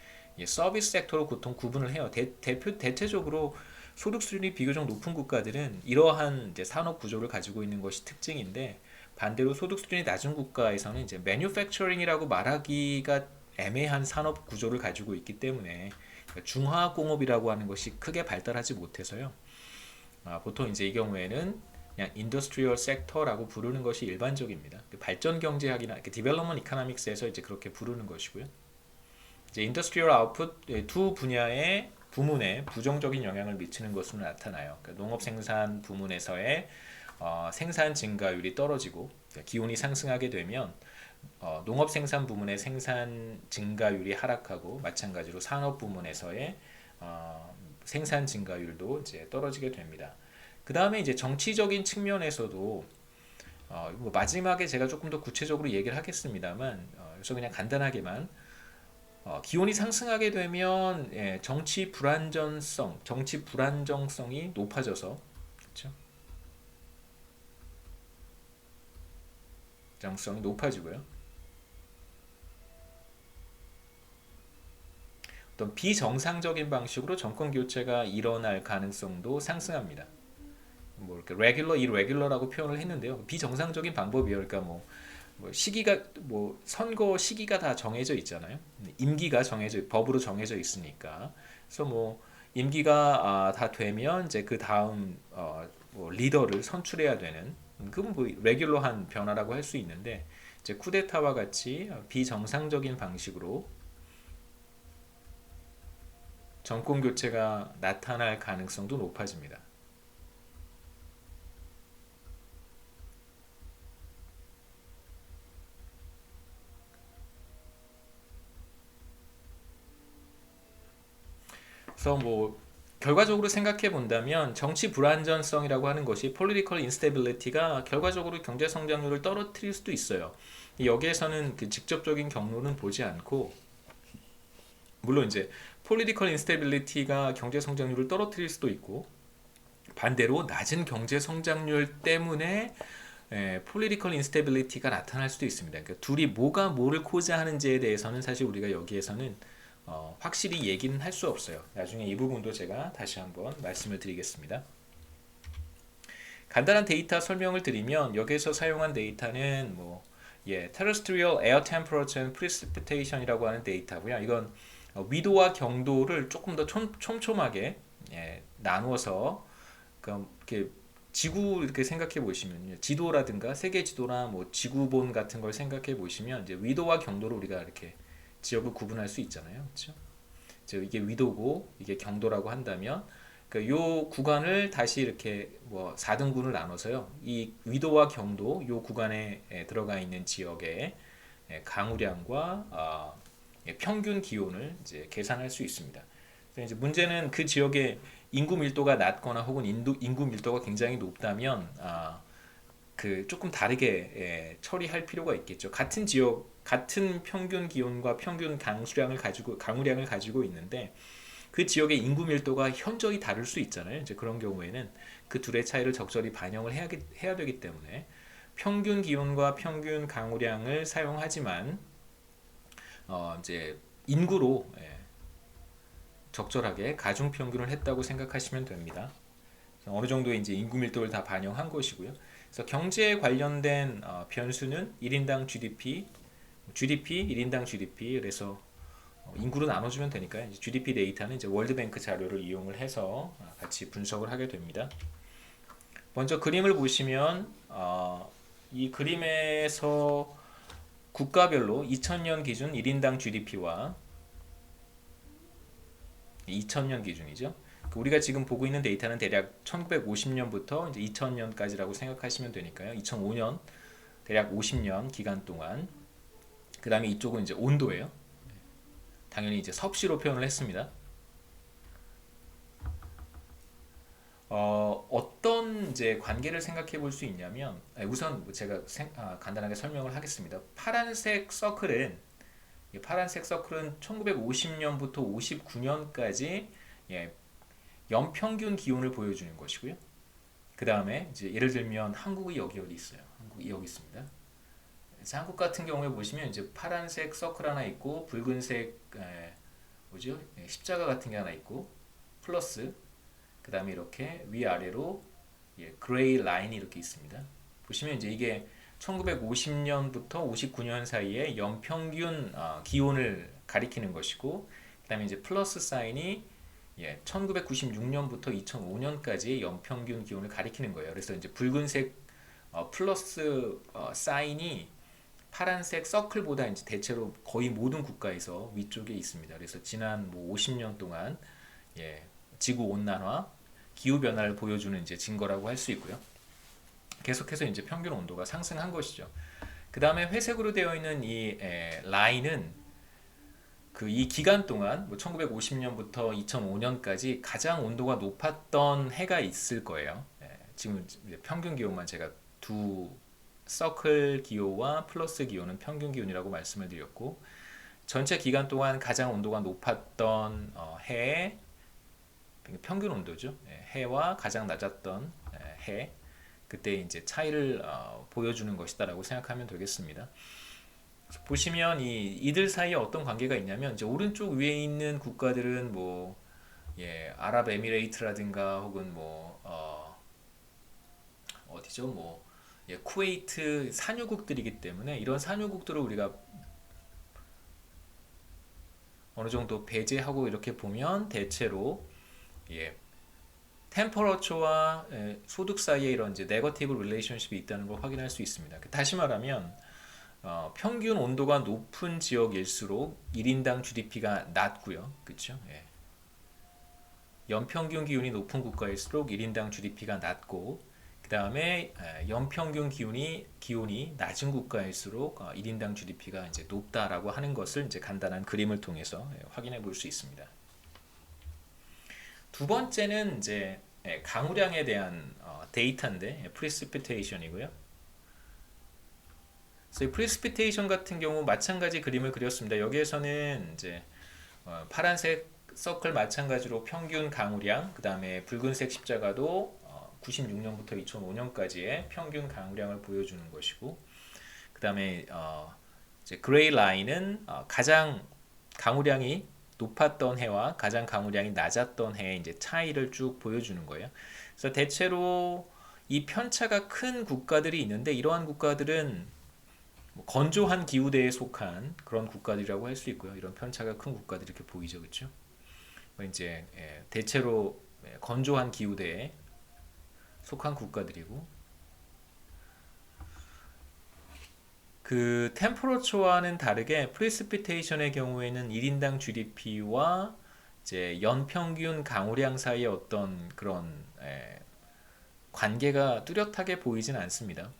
서비스 섹터로 보통 구분을 해요. 대체적으로 소득 수준이 비교적 높은 국가들은 이러한 이제 산업 구조를 가지고 있는 것이 특징인데 반대로 소득 수준이 낮은 국가에서는 이제 매뉴팩처링이라고 말하기가 애매한 산업 구조를 가지고 있기 때문에 중화학공업이라고 하는 것이 크게 발달하지 못해서요. 보통 이제 이 경우에는 그냥 인더스트리얼 섹터라고 부르는 것이 일반적입니다. 발전 경제학이나 디벨롭먼트 이코노믹스에서 이제 그렇게 부르는 것이고요. 이제 인더스트리얼 아웃풋 두 분야의 부문에 부정적인 영향을 미치는 것으로 나타나요. 그러니까 농업 생산 부문에서의 생산 증가율이 떨어지고 기온이 상승하게 되면 농업 생산 부문의 생산 증가율이 하락하고 마찬가지로 산업 부문에서의 생산 증가율도 이제 떨어지게 됩니다. 그 다음에 이제 정치적인 측면에서도 뭐 마지막에 제가 조금 더 구체적으로 얘기를 하겠습니다만 그래서 그냥 간단하게만 기온이 상승하게 되면 정치 불안정성이 높아져서 그렇죠? 정성이 높아지고요. 어떤 비정상적인 방식으로 정권 교체가 일어날 가능성도 상승합니다. 뭐 이렇게 레귤러, 이레귤러라고 표현을 했는데요. 비정상적인 방법이에요. 그러니까 뭐 시기가 뭐 선거 시기가 다 정해져 있잖아요. 임기가 법으로 정해져 있으니까. 그래서 뭐 임기가 다 되면 이제 그 다음 뭐 리더를 선출해야 되는 그건 뭐 레귤러한 변화라고 할 수 있는데 이제 쿠데타와 같이 비정상적인 방식으로 정권 교체가 나타날 가능성도 높아집니다. 그래서 뭐 결과적으로 생각해 본다면 정치 불안전성이라고 하는 것이 political instability가 결과적으로 경제 성장률을 떨어뜨릴 수도 있어요. 여기에서는 그 직접적인 경로는 보지 않고 물론 이제 political instability가 경제 성장률을 떨어뜨릴 수도 있고 반대로 낮은 경제 성장률 때문에 political instability가 나타날 수도 있습니다. 그러니까 둘이 뭐가 뭐를 코즈하는지에 대해서는 사실 우리가 여기에서는 확실히 얘기는 할 수 없어요. 나중에 이 부분도 제가 다시 한번 말씀을 드리겠습니다. 간단한 데이터 설명을 드리면 여기서 사용한 데이터는 terrestrial air temperature and precipitation이라고 하는 데이터고요. 이건 위도와 경도를 조금 더 촘촘하게 나누어서 이렇게 지구 이렇게 생각해 보시면 지도라든가 세계 지도나 뭐 지구본 같은 걸 생각해 보시면 이제 위도와 경도로 우리가 이렇게 지역을 구분할 수 있잖아요. 그렇죠? 이게 위도고 이게 경도라고 한다면 요 구간을 다시 이렇게 뭐 4등분을 나눠서요. 이 위도와 경도 요 구간에 들어가 있는 지역의 강우량과 평균 기온을 이제 계산할 수 있습니다. 이제 문제는 그 지역의 인구 밀도가 낮거나 혹은 인구 밀도가 굉장히 높다면 그 조금 다르게 처리할 필요가 있겠죠. 같은 지역, 같은 평균 기온과 평균 강우량을 가지고 있는데 그 지역의 인구 밀도가 현저히 다를 수 있잖아요. 이제 그런 경우에는 그 둘의 차이를 적절히 반영을 해야 되기 때문에 평균 기온과 평균 강우량을 사용하지만 이제 인구로 적절하게 가중 평균을 했다고 생각하시면 됩니다. 어느 정도의 이제 인구 밀도를 다 반영한 것이고요. 그래서 경제에 관련된 변수는 1인당 GDP, 1인당 GDP. 그래서 인구로 나눠주면 되니까요. GDP 데이터는 이제 월드뱅크 자료를 이용을 해서 같이 분석을 하게 됩니다. 먼저 그림을 보시면 이 그림에서 국가별로 2000년 기준 1인당 GDP와 2000년 기준이죠. 우리가 지금 보고 있는 데이터는 대략 1950년부터 이제 2000년까지라고 생각하시면 되니까요. 2005년 대략 50년 기간 동안. 그 다음에 이쪽은 이제 온도예요. 당연히 이제 섭씨로 표현을 했습니다. 어떤 이제 관계를 생각해 볼 수 있냐면 우선 제가 간단하게 설명을 하겠습니다. 파란색 서클은 1950년부터 59년까지 연평균 기온을 보여주는 것이고요. 그 다음에 이제 예를 들면 한국이 여기 어디 있어요? 한국이 여기 있습니다. 한국 같은 경우에 보시면 이제 파란색 서클 하나 있고 붉은색 뭐죠? 십자가 같은 게 하나 있고 플러스 그 다음에 이렇게 위아래로 그레이 라인이 이렇게 있습니다. 보시면 이제 이게 1950년부터 59년 사이에 연평균 기온을 가리키는 것이고 그 다음에 이제 플러스 사인이 1996년부터 2005년까지의 연평균 기온을 가리키는 거예요. 그래서 이제 붉은색 플러스 사인이 파란색 서클보다 이제 대체로 거의 모든 국가에서 위쪽에 있습니다. 그래서 지난 뭐 50년 동안 지구 온난화, 기후 변화를 보여주는 이제 증거라고 할 수 있고요. 계속해서 이제 평균 온도가 상승한 것이죠. 그 다음에 회색으로 되어 있는 이 라인은 이 기간 동안 뭐 1950년부터 2005년까지 가장 온도가 높았던 해가 있을 거예요. 지금 평균 기온만 제가 두 서클 기호와 플러스 기호는 평균 기온이라고 말씀을 드렸고 전체 기간 동안 가장 온도가 높았던 해의 평균 온도죠. 해와 가장 낮았던 해 그때 이제 차이를 보여주는 것이다라고 생각하면 되겠습니다. 보시면 이들 사이에 어떤 관계가 있냐면 이제 오른쪽 위에 있는 국가들은 뭐 아랍에미레이트라든가 혹은 뭐 어디죠 뭐 쿠웨이트 산유국들이기 때문에 이런 산유국들을 우리가 어느 정도 배제하고 이렇게 보면 대체로 템퍼러처와 소득 사이에 이런 이제 네거티브 릴레이션십이 있다는 걸 확인할 수 있습니다. 다시 말하면 평균 온도가 높은 지역일수록 1인당 GDP가 낮고요. 그렇죠? 연평균 기온이 높은 국가일수록 1인당 GDP가 낮고 그 다음에 연평균 기온이 낮은 국가일수록 1인당 GDP가 이제 높다라고 하는 것을 이제 간단한 그림을 통해서 확인해 볼 수 있습니다. 두 번째는 이제 강우량에 대한 데이터인데 프리시피테이션이고요. 그래서 프리시피테이션 같은 경우 마찬가지 그림을 그렸습니다. 여기에서는 이제 파란색 서클 마찬가지로 평균 강우량, 그 다음에 붉은색 십자가도 96년부터 2005년까지의 평균 강우량을 보여주는 것이고, 그 다음에 이제 그레이 라인은 가장 강우량이 높았던 해와 가장 강우량이 낮았던 해의 이제 차이를 쭉 보여주는 거예요. 그래서 대체로 이 편차가 큰 국가들이 있는데 이러한 국가들은 뭐 건조한 기후대에 속한 그런 국가들이라고 할 수 있고요. 이런 편차가 큰 국가들이 이렇게 보이죠, 그렇죠? 이제 대체로 건조한 기후대에 속한 국가들이고 그 템퍼러처와는 다르게 프리시피테이션의 경우에는 1인당 GDP와 이제 연평균 강우량 사이의 어떤 그런 관계가 뚜렷하게 보이진 않습니다.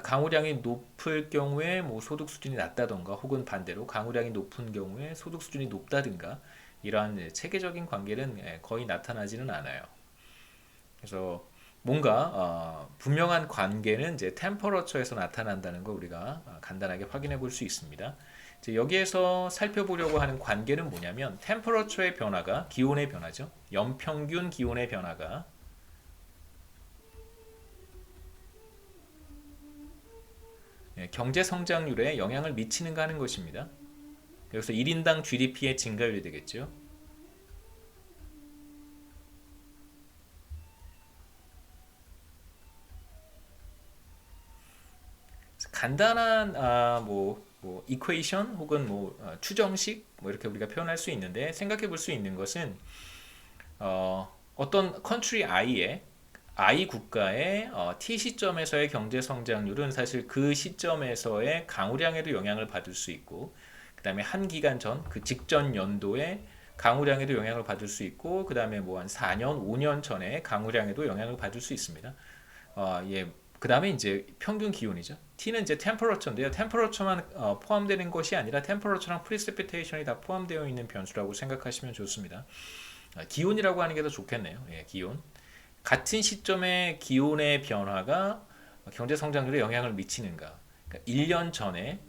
강우량이 높을 경우에 뭐 소득 수준이 낮다던가 혹은 반대로 강우량이 높은 경우에 소득 수준이 높다든가 이러한 체계적인 관계는 거의 나타나지는 않아요. 그래서 뭔가 분명한 관계는 이제 템퍼러처에서 나타난다는 걸 우리가 간단하게 확인해 볼 수 있습니다. 이제 여기에서 살펴보려고 하는 관계는 뭐냐면 템퍼러처의 변화가 기온의 변화죠. 연평균 기온의 변화가 경제 성장률에 영향을 미치는가 하는 것입니다. 여기서 1인당 GDP의 증가율이 되겠죠. 간단한 이퀘이션 혹은 추정식 이렇게 우리가 표현할 수 있는데 생각해 볼 수 있는 것은 어떤 컨트리 I 국가의 T 시점에서의 경제 성장률은 사실 그 시점에서의 강우량에도 영향을 받을 수 있고 그 다음에 한 기간 전 그 직전 연도에 강우량에도 영향을 받을 수 있고 그 다음에 뭐 한 4년, 5년 전에 강우량에도 영향을 받을 수 있습니다. 그 다음에 이제 평균 기온이죠. T는 이제 템퍼러처인데요. 템퍼러처만 포함되는 것이 아니라 템퍼러처랑 프리시피테이션이 다 포함되어 있는 변수라고 생각하시면 좋습니다. 기온이라고 하는 게 더 좋겠네요. 기온. 같은 시점에 기온의 변화가 경제 성장률에 영향을 미치는가? 그러니까 1년 전에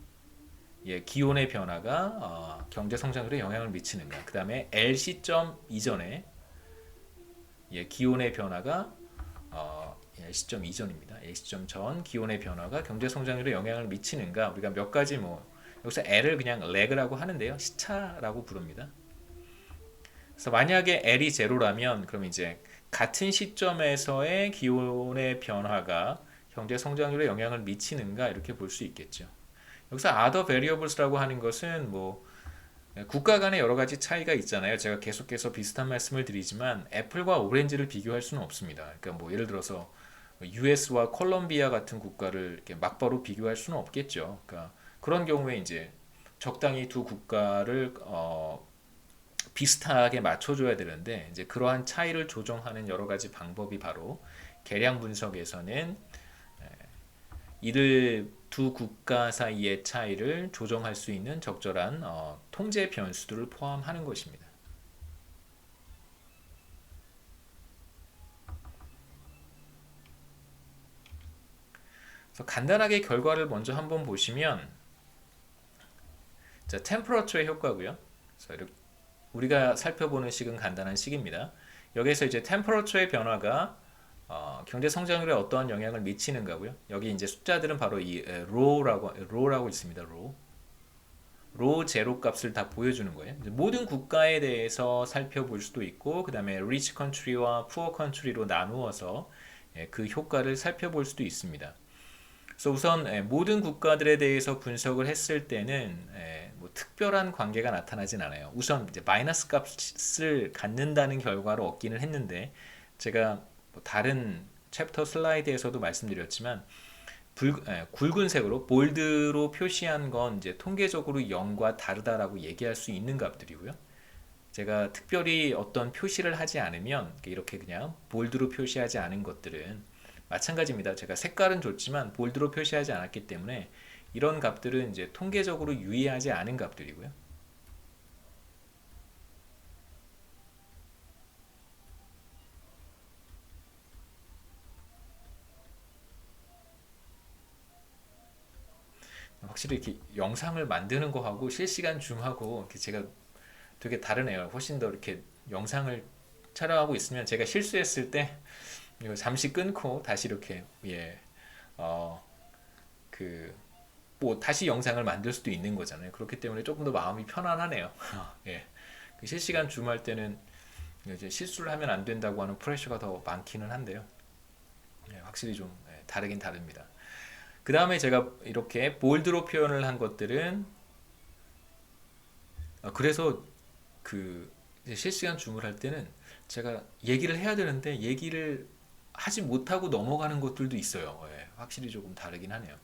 기온의 변화가 경제 성장률에 영향을 미치는가? 그 다음에 L 시점 이전에 기온의 변화가 시점 이전입니다. 시점 전 기온의 변화가 경제 성장률에 영향을 미치는가? 우리가 몇 가지 여기서 L을 그냥 렉이라고 하는데요. 시차라고 부릅니다. 그래서 만약에 L이 제로라면 그럼 이제 같은 시점에서의 기온의 변화가 경제 성장률에 영향을 미치는가 이렇게 볼 수 있겠죠. 여기서 other variables라고 하는 것은 국가 간의 여러 가지 차이가 있잖아요. 제가 계속해서 비슷한 말씀을 드리지만 애플과 오렌지를 비교할 수는 없습니다. 그러니까 예를 들어서 US와 콜롬비아 같은 국가를 이렇게 막바로 비교할 수는 없겠죠. 그러니까 그런 경우에 이제 적당히 두 국가를 비슷하게 맞춰줘야 되는데 이제 그러한 차이를 조정하는 여러 가지 방법이 바로 계량 분석에서는 이들 두 국가 사이의 차이를 조정할 수 있는 적절한 통제 변수들을 포함하는 것입니다. 그래서 간단하게 결과를 먼저 한번 보시면 자, 템퍼러처의 효과고요. 그래서 우리가 살펴보는 식은 간단한 식입니다. 여기서 이제 템퍼러처의 변화가 경제 성장률에 어떠한 영향을 미치는가고요. 여기 이제 숫자들은 바로 이 row라고 있습니다. row 제로 값을 다 보여주는 거예요. 모든 국가에 대해서 살펴볼 수도 있고 그 다음에 rich country와 poor country로 나누어서 그 효과를 살펴볼 수도 있습니다. 그래서 우선 모든 국가들에 대해서 분석을 했을 때는 특별한 관계가 나타나진 않아요. 우선 이제 마이너스 값을 갖는다는 결과를 얻기는 했는데 제가 다른 챕터 슬라이드에서도 말씀드렸지만 굵은색으로 볼드로 표시한 건 이제 통계적으로 0과 다르다라고 얘기할 수 있는 값들이고요. 제가 특별히 어떤 표시를 하지 않으면 이렇게 그냥 볼드로 표시하지 않은 것들은 마찬가지입니다. 제가 색깔은 줬지만 볼드로 표시하지 않았기 때문에 이런 값들은 이제 통계적으로 유의하지 않은 값들이고요. 확실히 이렇게 영상을 만드는 거하고 실시간 줌하고 이렇게 제가 되게 다르네요. 훨씬 더 이렇게 영상을 촬영하고 있으면 제가 실수했을 때 이거 잠시 끊고 다시 이렇게 어, 그 다시 영상을 만들 수도 있는 거잖아요. 그렇기 때문에 조금 더 마음이 편안하네요. 예. 그 실시간 줌 할 때는 이제 실수를 하면 안 된다고 하는 프레셔가 더 많기는 한데요. 확실히 좀 다르긴 다릅니다. 그 다음에 제가 이렇게 볼드로 표현을 한 것들은 그래서 그 이제 실시간 줌을 할 때는 제가 얘기를 해야 되는데 얘기를 하지 못하고 넘어가는 것들도 있어요. 예, 확실히 조금 다르긴 하네요.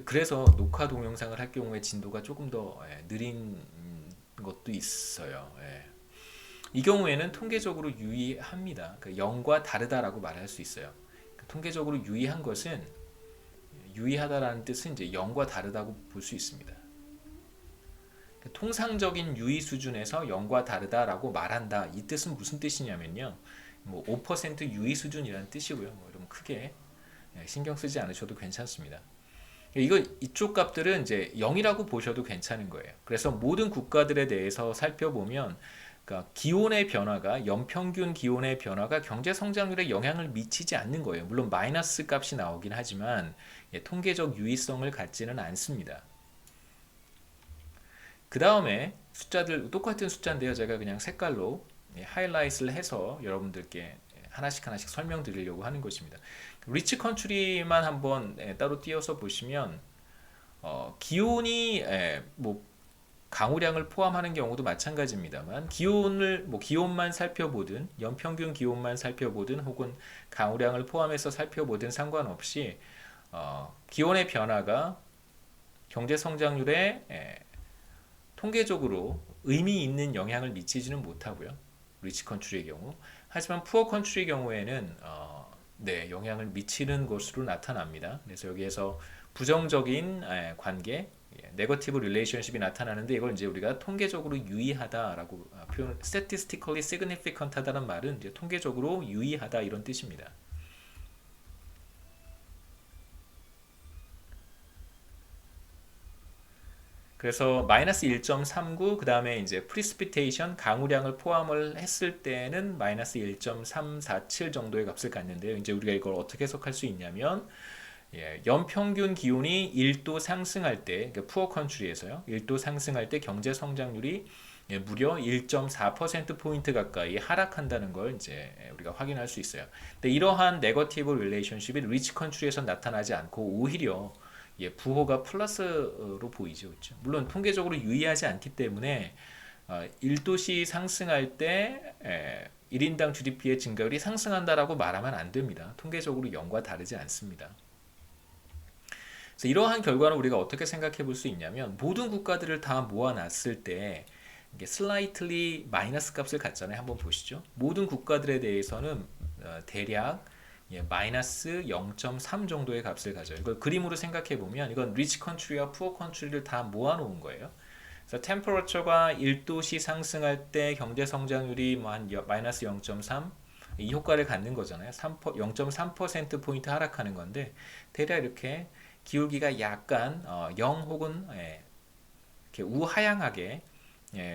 그래서 녹화 동영상을 할 경우에 진도가 조금 더 느린 것도 있어요. 예. 이 경우에는 통계적으로 유의합니다. 그 0과 다르다라고 말할 수 있어요. 통계적으로 유의한 것은 유의하다라는 뜻은 이제 0과 다르다고 볼 수 있습니다. 통상적인 유의 수준에서 0과 다르다라고 말한다. 이 뜻은 무슨 뜻이냐면요. 뭐 5% 유의 수준이라는 뜻이고요. 뭐 여러분 크게 신경 쓰지 않으셔도 괜찮습니다. 이쪽 값들은 이제 0이라고 보셔도 괜찮은 거예요. 그래서 모든 국가들에 대해서 살펴보면 그러니까 기온의 변화가 연평균 기온의 변화가 경제 성장률에 영향을 미치지 않는 거예요. 물론 마이너스 값이 나오긴 하지만 통계적 유의성을 갖지는 않습니다. 그 다음에 숫자들 똑같은 숫자인데요. 제가 그냥 색깔로 하이라이트를 해서 여러분들께 하나씩 하나씩 설명드리려고 하는 것입니다. 리치 컨트리만 한번 따로 띄어서 보시면 기온이 뭐 강우량을 포함하는 경우도 마찬가지입니다만 기온만 살펴보든 연평균 기온만 살펴보든 혹은 강우량을 포함해서 살펴보든 상관없이 기온의 변화가 경제 성장률에 통계적으로 의미 있는 영향을 미치지는 못하고요. 리치 컨트리의 경우. 하지만 푸어 컨트리의 경우에는 영향을 미치는 것으로 나타납니다. 그래서 여기에서 부정적인 관계, 네거티브 릴레이션십이 나타나는데 이걸 이제 우리가 통계적으로 유의하다라고 표현, statistically significant 하다는 말은 이제 통계적으로 유의하다 이런 뜻입니다. 그래서 마이너스 1.39 그 다음에 이제 프리스피테이션 강우량을 포함을 했을 때는 마이너스 1.347 정도의 값을 갖는데요. 이제 우리가 이걸 어떻게 해석할 수 있냐면 연평균 기온이 1도 상승할 때, 그러니까 푸어 컨트리에서요. 1도 상승할 때 경제 성장률이 무려 1.4%포인트 가까이 하락한다는 걸 이제 우리가 확인할 수 있어요. 근데 이러한 네거티브 릴레이션십이 리치 컨트리에서 나타나지 않고 오히려 부호가 플러스로 보이죠. 그렇죠? 물론 통계적으로 유의하지 않기 때문에 1도씨 상승할 때 1인당 GDP의 증가율이 상승한다라고 말하면 안 됩니다. 통계적으로 0과 다르지 않습니다. 그래서 이러한 결과는 우리가 어떻게 생각해 볼 수 있냐면 모든 국가들을 다 모아놨을 때 이게 slightly 마이너스 값을 갖잖아요. 한번 보시죠. 모든 국가들에 대해서는 대략 마이너스 0.3 정도의 값을 가져요. 이걸 그림으로 생각해 보면 이건 리치 컨트리와 푸어 컨트리를 다 모아놓은 거예요. 그래서 템퍼러처가 1도씨 상승할 때 경제 성장률이 뭐 한 마이너스 0.3 이 효과를 갖는 거잖아요. 0.3% 포인트 하락하는 건데 대략 이렇게 기울기가 약간 0 혹은 이렇게 우하향하게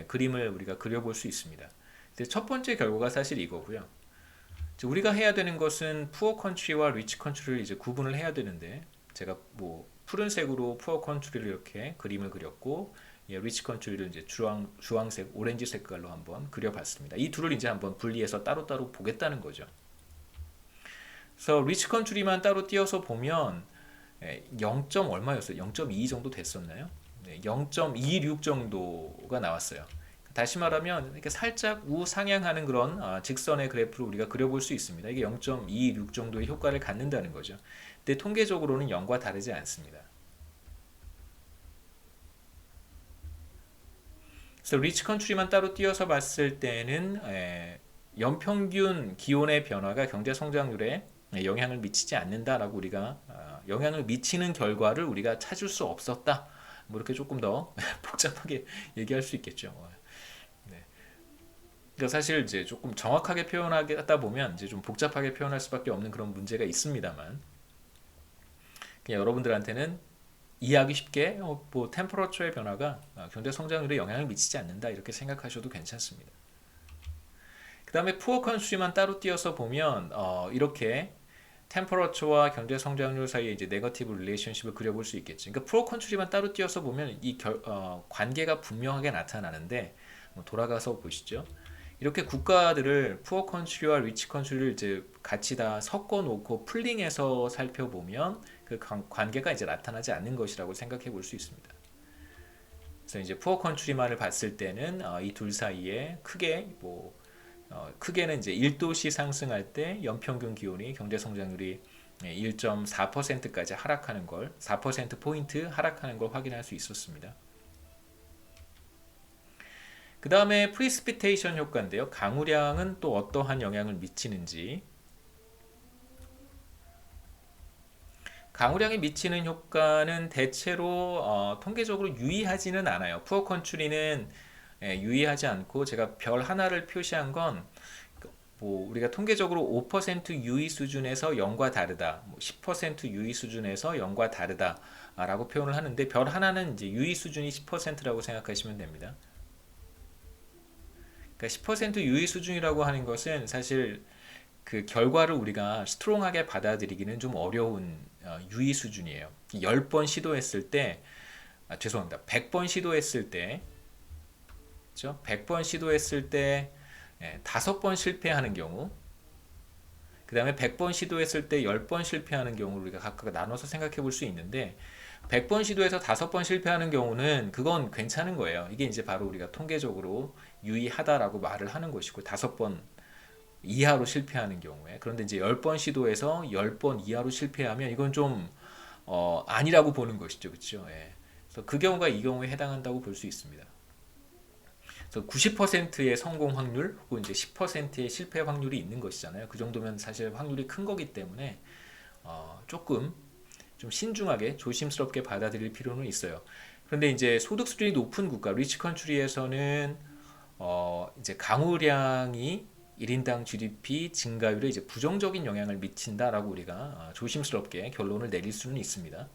그림을 우리가 그려볼 수 있습니다. 첫 번째 결과가 사실 이거고요. 우리가 해야 되는 것은 푸어 컨트리와 리치 컨트리를 이제 구분을 해야 되는데 제가 뭐 푸른색으로 푸어 컨트리를 이렇게 그림을 그렸고 리치 컨트리를 이제 주황색, 오렌지 색깔로 한번 그려봤습니다. 이 둘을 이제 한번 분리해서 따로따로 보겠다는 거죠. 그래서 리치 컨트리만 따로 띄어서 보면 0. 얼마였어요? 0.2 정도 됐었나요? 0.26 정도가 나왔어요. 다시 말하면 이렇게 살짝 우상향하는 그런 직선의 그래프를 우리가 그려볼 수 있습니다. 이게 0.26 정도의 효과를 갖는다는 거죠. 근데 통계적으로는 0과 다르지 않습니다. 그래서 리치 컨트리만 따로 띄어서 봤을 때는 연평균 기온의 변화가 경제 성장률에 영향을 미치지 않는다라고 우리가 영향을 미치는 결과를 우리가 찾을 수 없었다. 뭐 이렇게 조금 더 복잡하게 얘기할 수 있겠죠. 네. 그러니까 사실 이제 조금 정확하게 표현하다 보면 이제 좀 복잡하게 표현할 수밖에 없는 그런 문제가 있습니다만, 그냥 여러분들한테는 이해하기 쉽게 뭐 템퍼러처의 변화가 경제 성장률에 영향을 미치지 않는다 이렇게 생각하셔도 괜찮습니다. 그 다음에 푸어 컨트리만 따로 띄어서 보면 이렇게 템퍼러처와 경제 성장률 사이에 이제 네거티브 릴레이션십을 그려볼 수 있겠죠. 그러니까 푸어 컨트리만 따로 띄어서 보면 이 관계가 분명하게 나타나는데 돌아가서 보시죠. 이렇게 국가들을 푸어 컨트리와 리치 컨트리를 이제 같이 다 섞어 놓고 풀링해서 살펴보면 그 관계가 이제 나타나지 않는 것이라고 생각해 볼 수 있습니다. 그래서 이제 푸어 컨트리만을 봤을 때는 이 둘 사이에 크게는 이제 1도씨 상승할 때 연평균 기온이 경제 성장률이 1.4%까지 하락하는 걸 4% 포인트 하락하는 걸 확인할 수 있었습니다. 그 다음에 프리스피테이션 효과인데요. 강우량은 또 어떠한 영향을 미치는지. 강우량이 미치는 효과는 대체로 통계적으로 유의하지는 않아요. 푸어 컨트리는 유의하지 않고 제가 별 하나를 표시한 건 뭐 우리가 통계적으로 5% 유의 수준에서 0과 다르다, 10% 유의 수준에서 0과 다르다라고 표현을 하는데 별 하나는 이제 유의 수준이 10%라고 생각하시면 됩니다. 그러니까 10% 유의 수준이라고 하는 것은 사실 그 결과를 우리가 스트롱하게 받아들이기는 좀 어려운 유의 수준이에요. 10번 시도했을 때, 죄송합니다. 100번 시도했을 때, 그렇죠? 100번 시도했을 때 5번 실패하는 경우, 그 다음에 100번 시도했을 때 10번 실패하는 경우를 우리가 각각 나눠서 생각해 볼 수 있는데 100번 시도해서 5번 실패하는 경우는 그건 괜찮은 거예요. 이게 이제 바로 우리가 통계적으로 유의하다라고 말을 하는 것이고 5번 이하로 실패하는 경우에 그런데 이제 10번 시도해서 10번 이하로 실패하면 이건 좀 아니라고 보는 것이죠. 그렇죠? 예. 그래서 그 경우가 이 경우에 해당한다고 볼 수 있습니다. 그래서 90%의 성공 확률 혹은 이제 10%의 실패 확률이 있는 것이잖아요. 그 정도면 사실 확률이 큰 거기 때문에 조금 좀 신중하게 조심스럽게 받아들일 필요는 있어요. 그런데 이제 소득 수준이 높은 국가, 리치 컨트리에서는 이제 강우량이 1인당 GDP 증가율에 이제 부정적인 영향을 미친다라고 우리가 조심스럽게 결론을 내릴 수는 있습니다.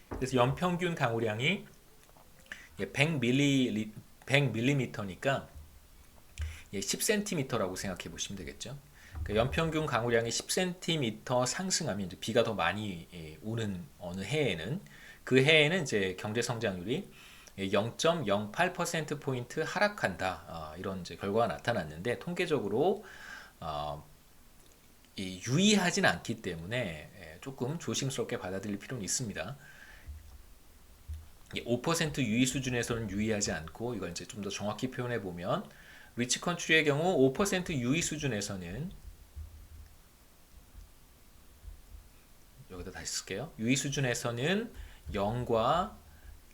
그래서 연평균 강우량이 100ml니까 10cm라고 생각해 보시면 되겠죠. 그러니까 연평균 강우량이 10cm 상승하면 이제 비가 더 많이 오는 어느 해에는 그 해에는 이제 경제 성장률이 0.08% 포인트 하락한다. 이런 이제 결과가 나타났는데 통계적으로 유의하진 않기 때문에 조금 조심스럽게 받아들일 필요는 있습니다. 5% 유의 수준에서는 유의하지 않고 이걸 이제 좀 더 정확히 표현해 보면 리치 컨트리의 경우 5% 유의 수준에서는 여기다 다시 쓸게요. 유의 수준에서는 0과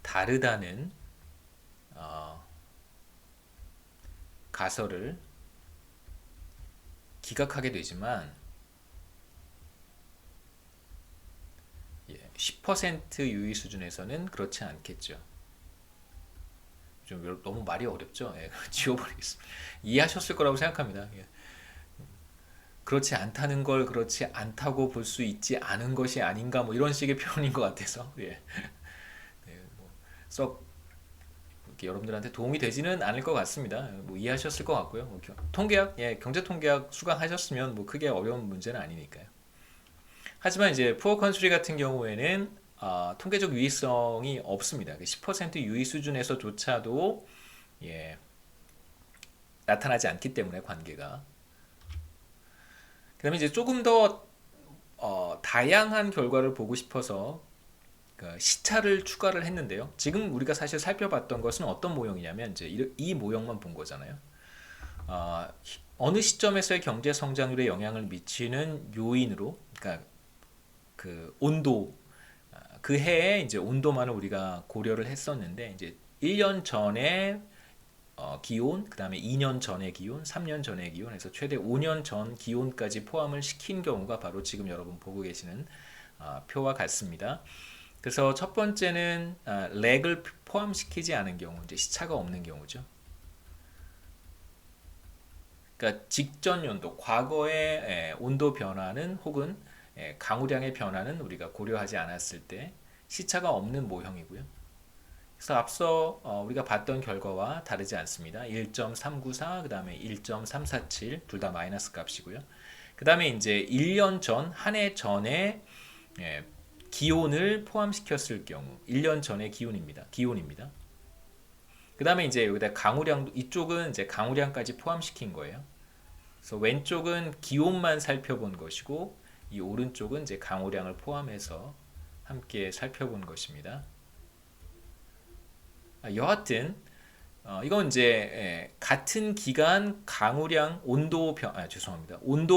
다르다는 가설을 기각하게 되지만 10% 유의 수준에서는 그렇지 않겠죠. 좀 너무 말이 어렵죠? 지워버리겠습니다. 이해하셨을 거라고 생각합니다. 그렇지 않다는 걸 그렇지 않다고 볼 수 있지 않은 것이 아닌가 뭐 이런 식의 표현인 것 같아서 썩 여러분들한테 도움이 되지는 않을 것 같습니다. 뭐 이해하셨을 것 같고요. 뭐 통계학, 경제 통계학 수강하셨으면 뭐 크게 어려운 문제는 아니니까요. 하지만 이제 푸어 컨트리 같은 경우에는 통계적 유의성이 없습니다. 10% 유의 수준에서조차도 나타나지 않기 때문에 관계가. 그다음에 이제 조금 더 다양한 결과를 보고 싶어서 시차를 추가를 했는데요. 지금 우리가 사실 살펴봤던 것은 어떤 모형이냐면 이제 이 모형만 본 거잖아요. 어느 시점에서의 경제 성장률에 영향을 미치는 요인으로, 그러니까 그 온도, 그 해에 이제 온도만을 우리가 고려를 했었는데 이제 1년 전에 기온, 그 다음에 2년 전의 기온, 3년 전의 기온, 해서 최대 5년 전 기온까지 포함을 시킨 경우가 바로 지금 여러분 보고 계시는 표와 같습니다. 그래서 첫 번째는 렉을 포함시키지 않은 경우, 이제 시차가 없는 경우죠. 그러니까 직전 연도, 과거의 온도 변화는 혹은 강우량의 변화는 우리가 고려하지 않았을 때 시차가 없는 모형이고요. 그래서 앞서 우리가 봤던 결과와 다르지 않습니다. 1.394, 그 다음에 1.347, 둘 다 마이너스 값이고요. 그 다음에 이제 1년 전, 한 해 전에 기온을 포함시켰을 경우, 1년 전의 기온입니다. 그 다음에 이제 여기다 강우량, 이쪽은 이제 강우량까지 포함시킨 거예요. 그래서 왼쪽은 기온만 살펴본 것이고 이 오른쪽은 이제 강우량을 포함해서 함께 살펴본 것입니다. 여하튼 이건 이제 같은 기간 강우량 온도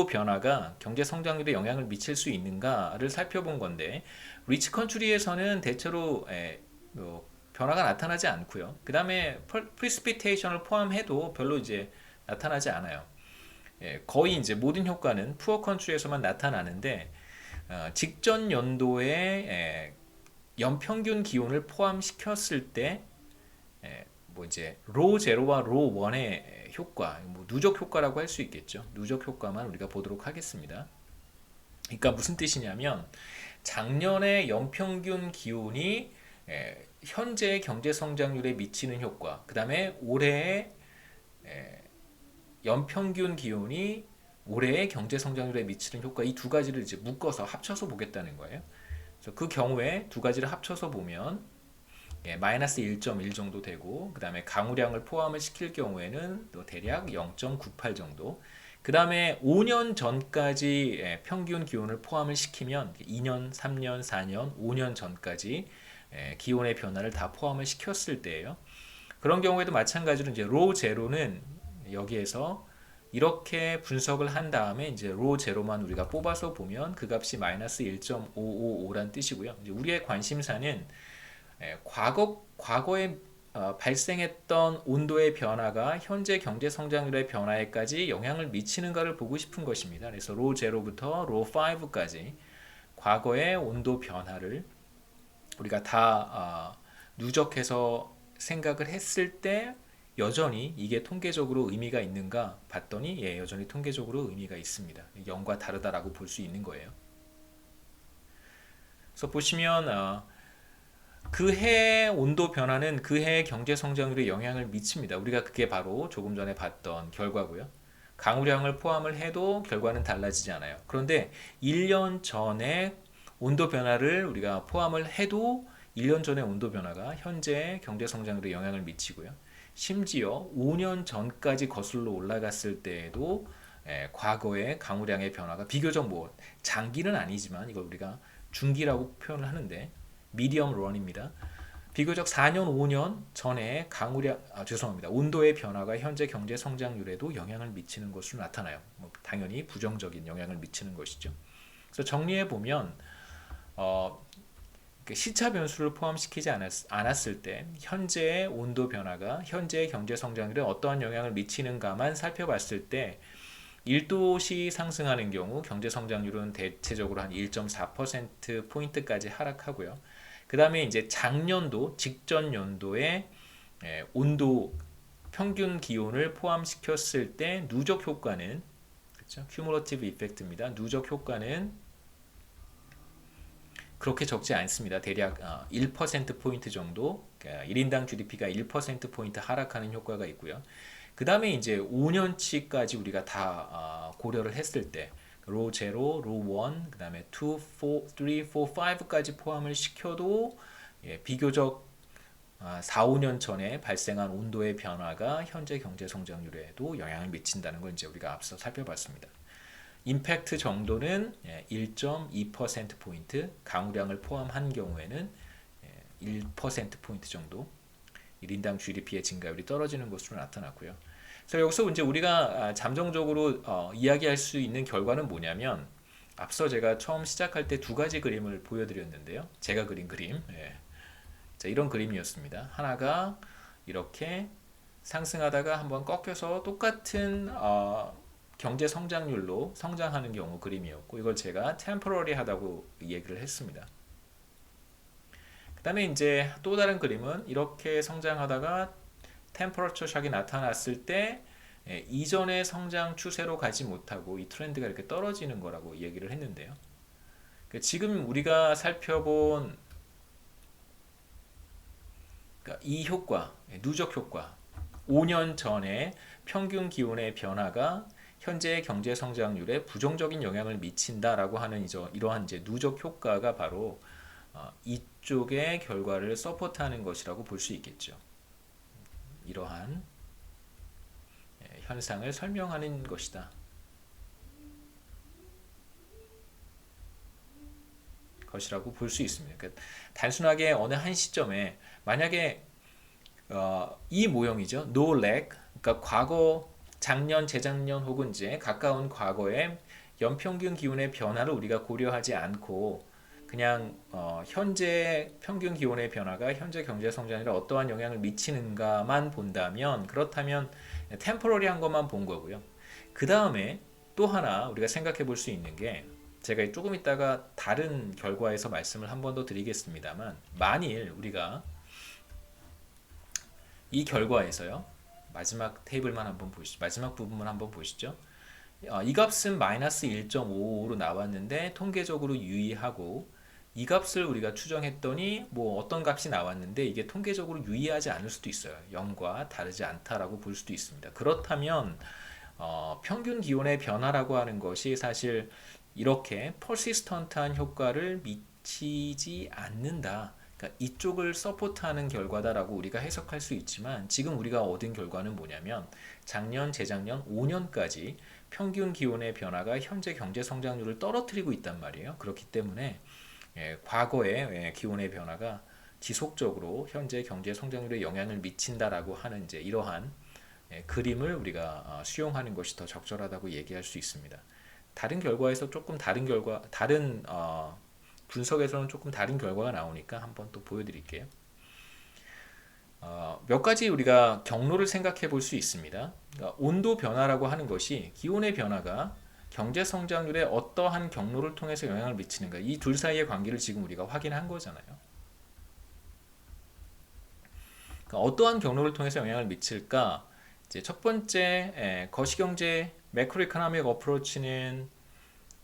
변화가 경제 성장률에 영향을 미칠 수 있는가를 살펴본 건데 리치 컨트리에서는 대체로 변화가 나타나지 않고요. 그 다음에 프리스피테이션을 포함해도 별로 이제 나타나지 않아요. 거의 이제 모든 효과는 푸어 컨트리에서만 나타나는데 직전 연도의 연평균 기온을 포함시켰을 때 뭐 이제 로 제로와 로 원의 효과, 뭐 누적 효과라고 할 수 있겠죠. 누적 효과만 우리가 보도록 하겠습니다. 그러니까 무슨 뜻이냐면 작년의 연평균 기온이 현재 경제 성장률에 미치는 효과, 그 다음에 올해의 연평균 기온이 올해의 경제 성장률에 미치는 효과, 이 두 가지를 이제 묶어서 합쳐서 보겠다는 거예요. 그래서 그 경우에 두 가지를 합쳐서 보면 마이너스 1.1 정도 되고 그 다음에 강우량을 포함을 시킬 경우에는 또 대략 0.98 정도, 그 다음에 5년 전까지 평균 기온을 포함을 시키면 2년, 3년, 4년, 5년 전까지 기온의 변화를 다 포함을 시켰을 때예요. 그런 경우에도 마찬가지로 이제 로 제로는 여기에서 이렇게 분석을 한 다음에 이제 로 제로만 우리가 뽑아서 보면 그 값이 마이너스 1.555란 뜻이고요. 이제 우리의 관심사는 과거에 발생했던 온도의 변화가 현재 경제 성장률의 변화에까지 영향을 미치는가를 보고 싶은 것입니다. 그래서 로 제로부터 로 5까지 과거의 온도 변화를 우리가 다 누적해서 생각을 했을 때 여전히 이게 통계적으로 의미가 있는가 봤더니 여전히 통계적으로 의미가 있습니다. 0과 다르다라고 볼 수 있는 거예요. 그래서 보시면 그 해의 온도 변화는 그 해의 경제 성장률에 영향을 미칩니다. 우리가 그게 바로 조금 전에 봤던 결과고요. 강우량을 포함을 해도 결과는 달라지지 않아요. 그런데 1년 전에 온도 변화를 우리가 포함을 해도 1년 전의 온도 변화가 현재 경제 성장률에 영향을 미치고요. 심지어 5년 전까지 거슬러 올라갔을 때에도 과거의 강우량의 변화가 비교적 뭐 장기는 아니지만 이걸 우리가 중기라고 표현을 하는데 미디엄 런입니다. 비교적 4년, 5년 전에 온도의 변화가 현재 경제 성장률에도 영향을 미치는 것으로 나타나요. 뭐 당연히 부정적인 영향을 미치는 것이죠. 그래서 정리해 보면 시차 변수를 포함시키지 않았을 때 현재의 온도 변화가 현재의 경제 성장률에 어떠한 영향을 미치는가만 살펴봤을 때 1도씩 상승하는 경우 경제 성장률은 대체적으로 한 1.4% 포인트까지 하락하고요. 그 다음에 이제 작년도 직전 연도의 온도 평균 기온을 포함시켰을 때 누적 효과는 그렇죠? 큐뮬러티브 이펙트입니다. 누적 효과는 그렇게 적지 않습니다. 대략 1% 포인트 정도, 1인당 GDP가 1% 포인트 하락하는 효과가 있고요. 그 다음에 이제 5년치까지 우리가 다 고려를 했을 때 로 제로, 로 원, 그 다음에 2, 4, 3, 4, 5까지 포함을 시켜도 비교적 4, 5년 전에 발생한 온도의 변화가 현재 경제 성장률에도 영향을 미친다는 걸 이제 우리가 앞서 살펴봤습니다. 임팩트 정도는 1.2% 포인트, 강우량을 포함한 경우에는 1% 포인트 정도 1인당 GDP의 증가율이 떨어지는 것으로 나타났고요. 그래서 여기서 이제 우리가 잠정적으로 이야기할 수 있는 결과는 뭐냐면 앞서 제가 처음 시작할 때 두 가지 그림을 보여드렸는데요. 제가 그린 그림, 자, 이런 그림이었습니다. 하나가 이렇게 상승하다가 한번 꺾여서 똑같은 경제 성장률로 성장하는 경우 그림이었고 이걸 제가 템포러리 하다고 얘기를 했습니다. 그 다음에 이제 또 다른 그림은 이렇게 성장하다가 템퍼러처 샥이 나타났을 때 이전의 성장 추세로 가지 못하고 이 트렌드가 이렇게 떨어지는 거라고 얘기를 했는데요. 지금 우리가 살펴본 이 효과, 누적 효과, 5년 전에 평균 기온의 변화가 현재의 경제 성장률에 부정적인 영향을 미친다라고 하는 이러한 이제 누적 효과가 바로 이쪽의 결과를 서포트하는 것이라고 볼 수 있겠죠. 이러한 현상을 설명하는 것이라고 볼 수 있습니다. 그러니까 단순하게 어느 한 시점에 만약에 이 모형이죠. no lag, 그러니까 과거, 작년, 재작년 혹은 이제 가까운 과거의 연평균 기온의 변화를 우리가 고려하지 않고 그냥 현재 평균 기온의 변화가 현재 경제 성장률에 어떠한 영향을 미치는가만 본다면, 그렇다면 템포러리한 것만 본 거고요. 그 다음에 또 하나 우리가 생각해 볼 수 있는 게, 제가 조금 있다가 다른 결과에서 말씀을 한 번 더 드리겠습니다만, 만일 우리가 이 결과에서요, 마지막 테이블만 한번 보시죠. 마지막 부분만 한번 보시죠. 이 값은 마이너스 1.55로 나왔는데 통계적으로 유의하고, 이 값을 우리가 추정했더니 뭐 어떤 값이 나왔는데 이게 통계적으로 유의하지 않을 수도 있어요. 0과 다르지 않다라고 볼 수도 있습니다. 그렇다면 평균 기온의 변화라고 하는 것이 사실 이렇게 퍼시스턴트한 효과를 미치지 않는다. 그러니까 이쪽을 서포트하는 결과다라고 우리가 해석할 수 있지만, 지금 우리가 얻은 결과는 뭐냐면 작년, 재작년, 5년까지 평균 기온의 변화가 현재 경제 성장률을 떨어뜨리고 있단 말이에요. 그렇기 때문에 과거의 기온의 변화가 지속적으로 현재 경제 성장률에 영향을 미친다라고 하는 이제 이러한 그림을 우리가 수용하는 것이 더 적절하다고 얘기할 수 있습니다. 다른 결과에서 조금 다른 분석에서는 조금 다른 결과가 나오니까 한번 또 보여드릴게요. 몇 가지 우리가 경로를 생각해 볼 수 있습니다. 그러니까 온도 변화라고 하는 것이, 기온의 변화가 경제 성장률에 어떠한 경로를 통해서 영향을 미치는가, 이 둘 사이의 관계를 지금 우리가 확인한 거잖아요. 그러니까 어떠한 경로를 통해서 영향을 미칠까? 이제 첫 번째 거시경제 매크로 이코노믹 어프로치는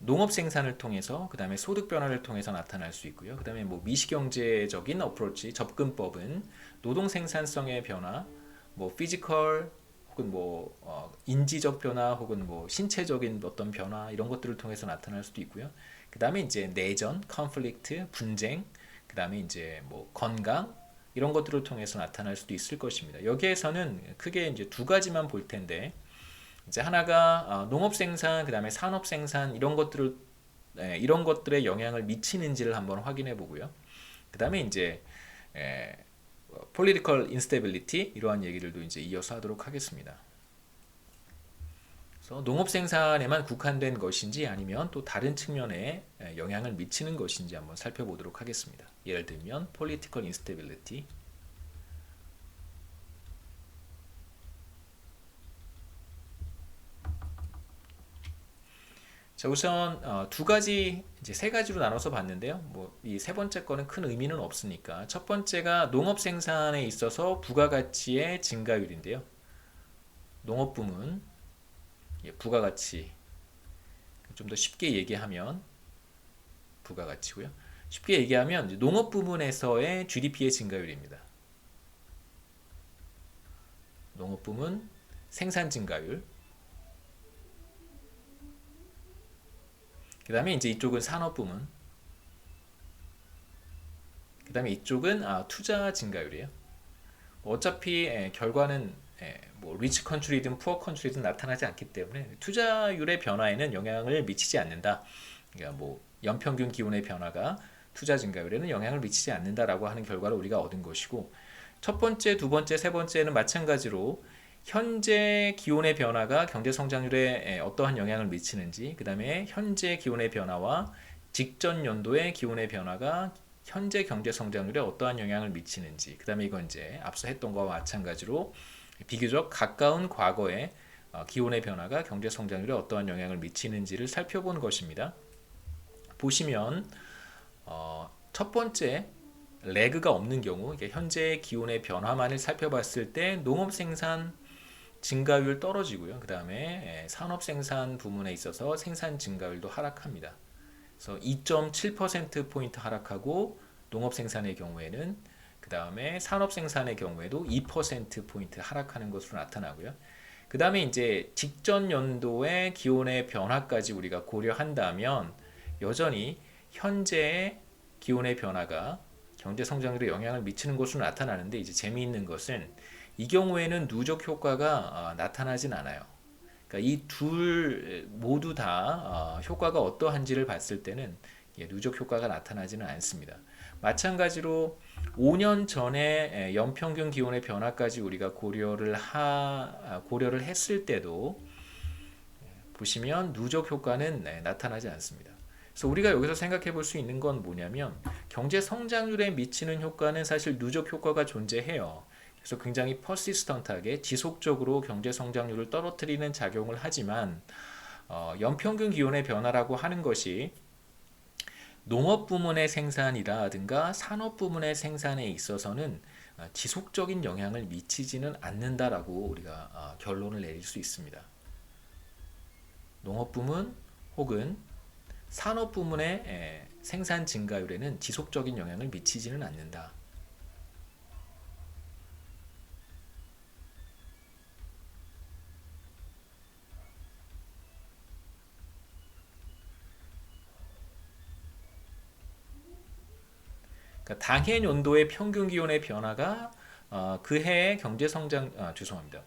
농업 생산을 통해서, 그 다음에 소득 변화를 통해서 나타날 수 있고요. 그 다음에 뭐 미시경제적인 어프로치, 접근법은 노동 생산성의 변화, 뭐 피지컬 혹은 뭐 인지적 변화 혹은 뭐 신체적인 어떤 변화, 이런 것들을 통해서 나타날 수도 있고요. 그 다음에 이제 내전, 컨플릭트, 분쟁, 그 다음에 이제 뭐 건강, 이런 것들을 통해서 나타날 수도 있을 것입니다. 여기에서는 크게 이제 두 가지만 볼 텐데, 이제 하나가 농업 생산, 그 다음에 산업 생산, 이런 것들에 영향을 미치는지를 한번 확인해 보고요. 그 다음에 이제 political instability, 이러한 얘기들도 이제 이어서 하도록 하겠습니다. 그래서 농업 생산에만 국한된 것인지 아니면 또 다른 측면에 영향을 미치는 것인지 한번 살펴보도록 하겠습니다. 예를 들면 political instability. 자, 우선 두 가지, 이제 세 가지로 나눠서 봤는데요. 뭐 이 세 번째 거는 큰 의미는 없으니까, 첫 번째가 농업 생산에 있어서 부가가치의 증가율인데요. 농업 부문 부가가치, 좀 더 쉽게 얘기하면 부가가치고요. 쉽게 얘기하면 농업 부문에서의 GDP의 증가율입니다. 농업 부문 생산 증가율. 그 다음에 이제 이쪽은 산업 부문. 그 다음에 이쪽은 투자 증가율이에요. 어차피 결과는 뭐 리치 컨트리든 푸어 컨트리든 나타나지 않기 때문에 투자율의 변화에는 영향을 미치지 않는다. 그러니까 뭐 연평균 기온의 변화가 투자 증가율에는 영향을 미치지 않는다라고 하는 결과를 우리가 얻은 것이고, 첫 번째, 두 번째, 세 번째는 마찬가지로 현재 기온의 변화가 경제 성장률에 어떠한 영향을 미치는지, 그 다음에 현재 기온의 변화와 직전 연도의 기온의 변화가 현재 경제 성장률에 어떠한 영향을 미치는지, 그 다음에 이건 이제 앞서 했던 것과 마찬가지로 비교적 가까운 과거에 기온의 변화가 경제 성장률에 어떠한 영향을 미치는지를 살펴본 것입니다. 보시면 첫 번째 레그가 없는 경우, 현재 기온의 변화만을 살펴봤을 때 농업 생산 증가율 떨어지고요. 그 다음에 산업 생산 부문에 있어서 생산 증가율도 하락합니다. 그래서 2.7%포인트 하락하고, 농업 생산의 경우에는, 그 다음에 산업 생산의 경우에도 2%포인트 하락하는 것으로 나타나고요. 그 다음에 이제 직전 연도의 기온의 변화까지 우리가 고려한다면 여전히 현재의 기온의 변화가 경제 성장률에 영향을 미치는 것으로 나타나는데, 이제 재미있는 것은 이 경우에는 누적 효과가 나타나진 않아요. 그러니까 이 둘 모두 다 효과가 어떠한지를 봤을 때는 누적 효과가 나타나지는 않습니다. 마찬가지로 5년 전에 연평균 기온의 변화까지 우리가 고려를 했을 때도 보시면 누적 효과는 나타나지 않습니다. 그래서 우리가 여기서 생각해 볼 수 있는 건 뭐냐면 경제 성장률에 미치는 효과는 사실 누적 효과가 존재해요. 그래서 굉장히 퍼시스턴트하게 지속적으로 경제 성장률을 떨어뜨리는 작용을 하지만 연평균 기온의 변화라고 하는 것이 농업 부문의 생산이라든가 산업 부문의 생산에 있어서는 지속적인 영향을 미치지는 않는다라고 우리가 결론을 내릴 수 있습니다. 농업 부문 혹은 산업 부문의 생산 증가율에는 지속적인 영향을 미치지는 않는다. 그러니까 당해 연도의 평균 기온의 변화가 그 해의 경제 성장 죄송합니다.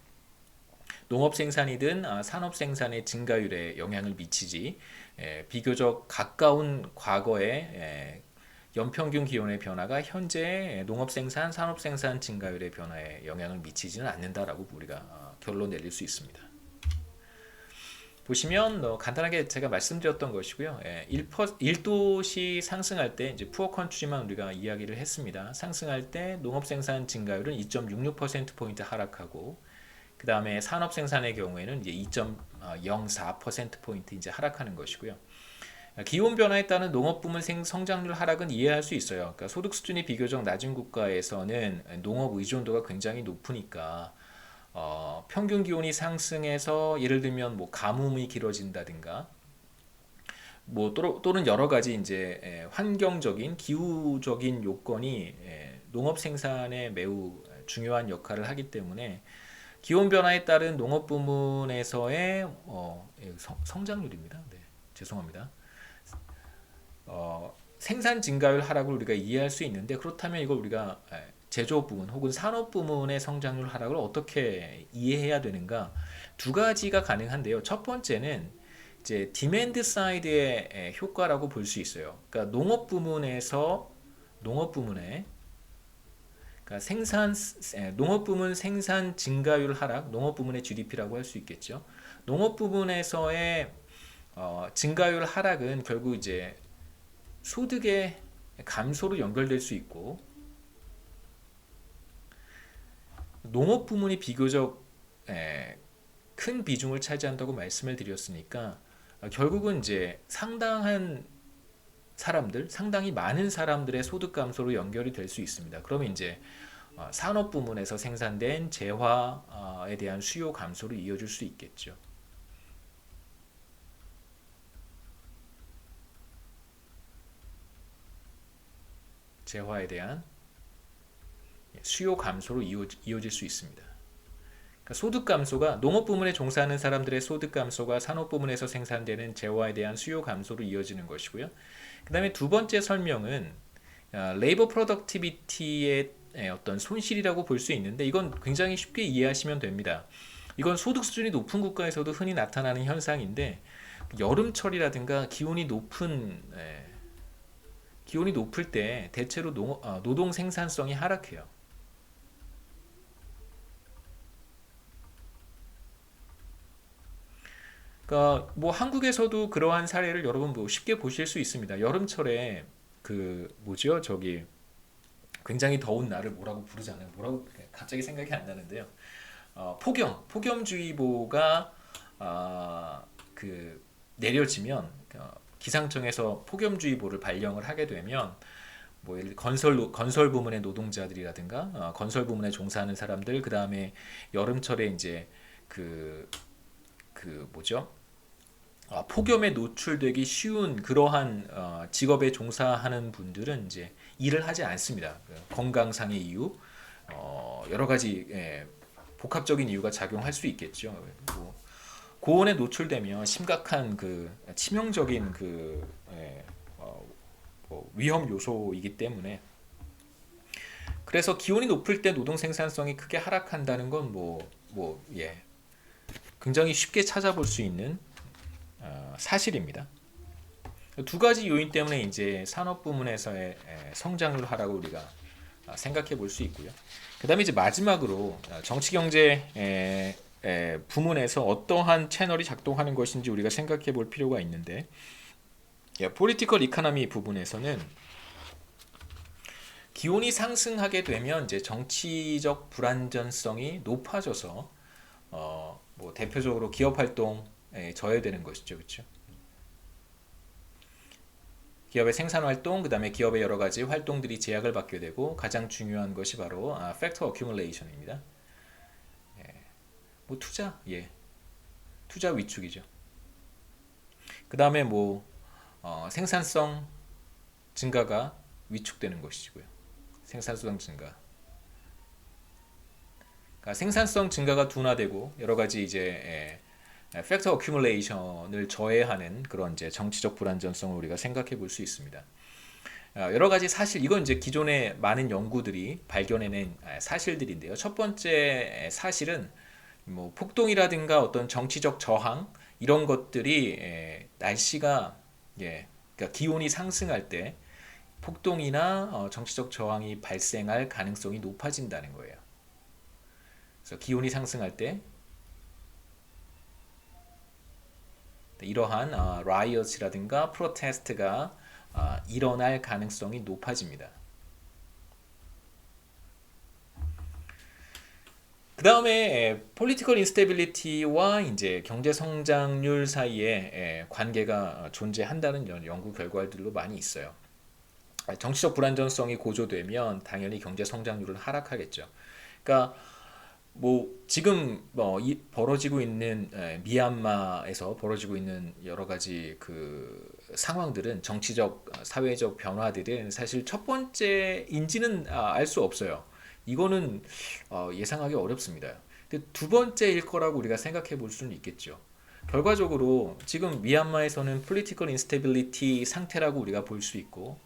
농업 생산이든 산업 생산의 증가율에 영향을 미치지 비교적 가까운 과거의 연평균 기온의 변화가 현재 농업 생산, 산업 생산 증가율의 변화에 영향을 미치지는 않는다라고 우리가 결론 내릴 수 있습니다. 보시면 간단하게 제가 말씀드렸던 것이고요. 1도시 상승할 때 이제 푸어 컨트리만 우리가 이야기를 했습니다. 상승할 때 농업 생산 증가율은 2.66%포인트 하락하고 그 다음에 산업 생산의 경우에는 이제 2.04%포인트 이제 하락하는 것이고요. 기온 변화에 따른 농업 부문 성장률 하락은 이해할 수 있어요. 그러니까 소득 수준이 비교적 낮은 국가에서는 농업 의존도가 굉장히 높으니까 평균 기온이 상승해서 예를 들면 뭐 가뭄이 길어진다든가 뭐 또는 여러 가지 이제 환경적인 기후적인 요건이 농업 생산에 매우 중요한 역할을 하기 때문에 기온 변화에 따른 농업 부문에서의 성장률입니다. 네, 죄송합니다. 생산 증가율 하락을 우리가 이해할 수 있는데 그렇다면 이걸 우리가 제조업 부문 혹은 산업 부문의 성장률 하락을 어떻게 이해해야 되는가? 두 가지가 가능한데요. 첫 번째는 이제 디맨드 사이드의 효과라고 볼 수 있어요. 그러니까 농업 부문의 그러니까 농업 부문 생산 증가율 하락, 농업 부문의 GDP라고 할 수 있겠죠. 농업 부문에서의 증가율 하락은 결국 이제 소득의 감소로 연결될 수 있고 농업 부문이 비교적 큰 비중을 차지한다고 말씀을 드렸으니까 결국은 이제 상당히 많은 사람들의 소득 감소로 연결이 될 수 있습니다. 그러면 이제 산업 부문에서 생산된 재화에 대한 수요 감소로 이어질 수 있겠죠. 재화에 대한 수요 감소로 이어질 수 있습니다. 그러니까 소득 감소가 농업 부문에 종사하는 사람들의 소득 감소가 산업 부문에서 생산되는 재화에 대한 수요 감소로 이어지는 것이고요. 그 다음에 두 번째 설명은 레이버 프로덕티비티의 어떤 손실이라고 볼 수 있는데 이건 굉장히 쉽게 이해하시면 됩니다. 이건 소득 수준이 높은 국가에서도 흔히 나타나는 현상인데 여름철이라든가 기온이 높을 때 대체로 노동 생산성이 하락해요. 그러니까 뭐 한국에서도 그러한 사례를 여러분 뭐 쉽게 보실 수 있습니다. 여름철에 그 뭐죠? 저기 굉장히 더운 날을 뭐라고 부르잖아요. 뭐라고 갑자기 생각이 안 나는데요. 폭염주의보가 그 내려지면 기상청에서 폭염주의보를 발령을 하게 되면 뭐 건설 부문의 노동자들이라든가 건설 부문에 종사하는 사람들 그 다음에 여름철에 이제 그 뭐죠? 폭염에 노출되기 쉬운 그러한 직업에 종사하는 분들은 이제 일을 하지 않습니다. 건강상의 이유, 여러 가지 복합적인 이유가 작용할 수 있겠죠. 뭐, 고온에 노출되면 심각한 치명적인 뭐 위험 요소이기 때문에 그래서 기온이 높을 때 노동 생산성이 크게 하락한다는 건 굉장히 쉽게 찾아볼 수 있는 사실입니다. 두 가지 요인 때문에 이제 산업 부문에서의 성장률 하락을 우리가 생각해 볼 수 있고요. 그다음에 이제 마지막으로 정치 경제 부문에서 어떠한 채널이 작동하는 것인지 우리가 생각해 볼 필요가 있는데, 폴리티컬 이코노미 부분에서는 기온이 상승하게 되면 이제 정치적 불안전성이 높아져서 대표적으로 기업 활동에 저해되는 것이죠, 그렇죠? 기업의 생산 활동, 그다음에 기업의 여러 가지 활동들이 제약을 받게 되고 가장 중요한 것이 바로 팩터 어큐뮬레이션입니다. 투자, 투자 위축이죠. 그다음에 생산성 증가가 위축되는 것이고요. 생산성 증가. 그러니까 생산성 증가가 둔화되고 여러 가지 이제 팩터 어큐뮬레이션을 저해하는 그런 이제 정치적 불안전성을 우리가 생각해 볼 수 있습니다. 여러 가지 사실, 이건 이제 기존의 많은 연구들이 발견해낸 사실들인데요. 첫 번째 사실은 폭동이라든가 어떤 정치적 저항 이런 것들이 날씨가 그러니까 기온이 상승할 때 폭동이나 정치적 저항이 발생할 가능성이 높아진다는 거예요. 그래서 기온이 상승할 때 이러한 라이엇이라든가 프로테스트가 일어날 가능성이 높아집니다. 그 다음에 political instability와 이제 경제 성장률 사이에 관계가 존재한다는 연구 결과들도 많이 있어요. 정치적 불안전성이 고조되면 당연히 경제 성장률은 하락하겠죠. 그러니까 지금 벌어지고 있는 미얀마에서 벌어지고 있는 여러 가지 그 상황들은 정치적 사회적 변화들은 사실 첫 번째인지는 알 수 없어요. 이거는 예상하기 어렵습니다. 근데 두 번째일 거라고 우리가 생각해 볼 수는 있겠죠. 결과적으로 지금 미얀마에서는 political instability 상태라고 우리가 볼 수 있고,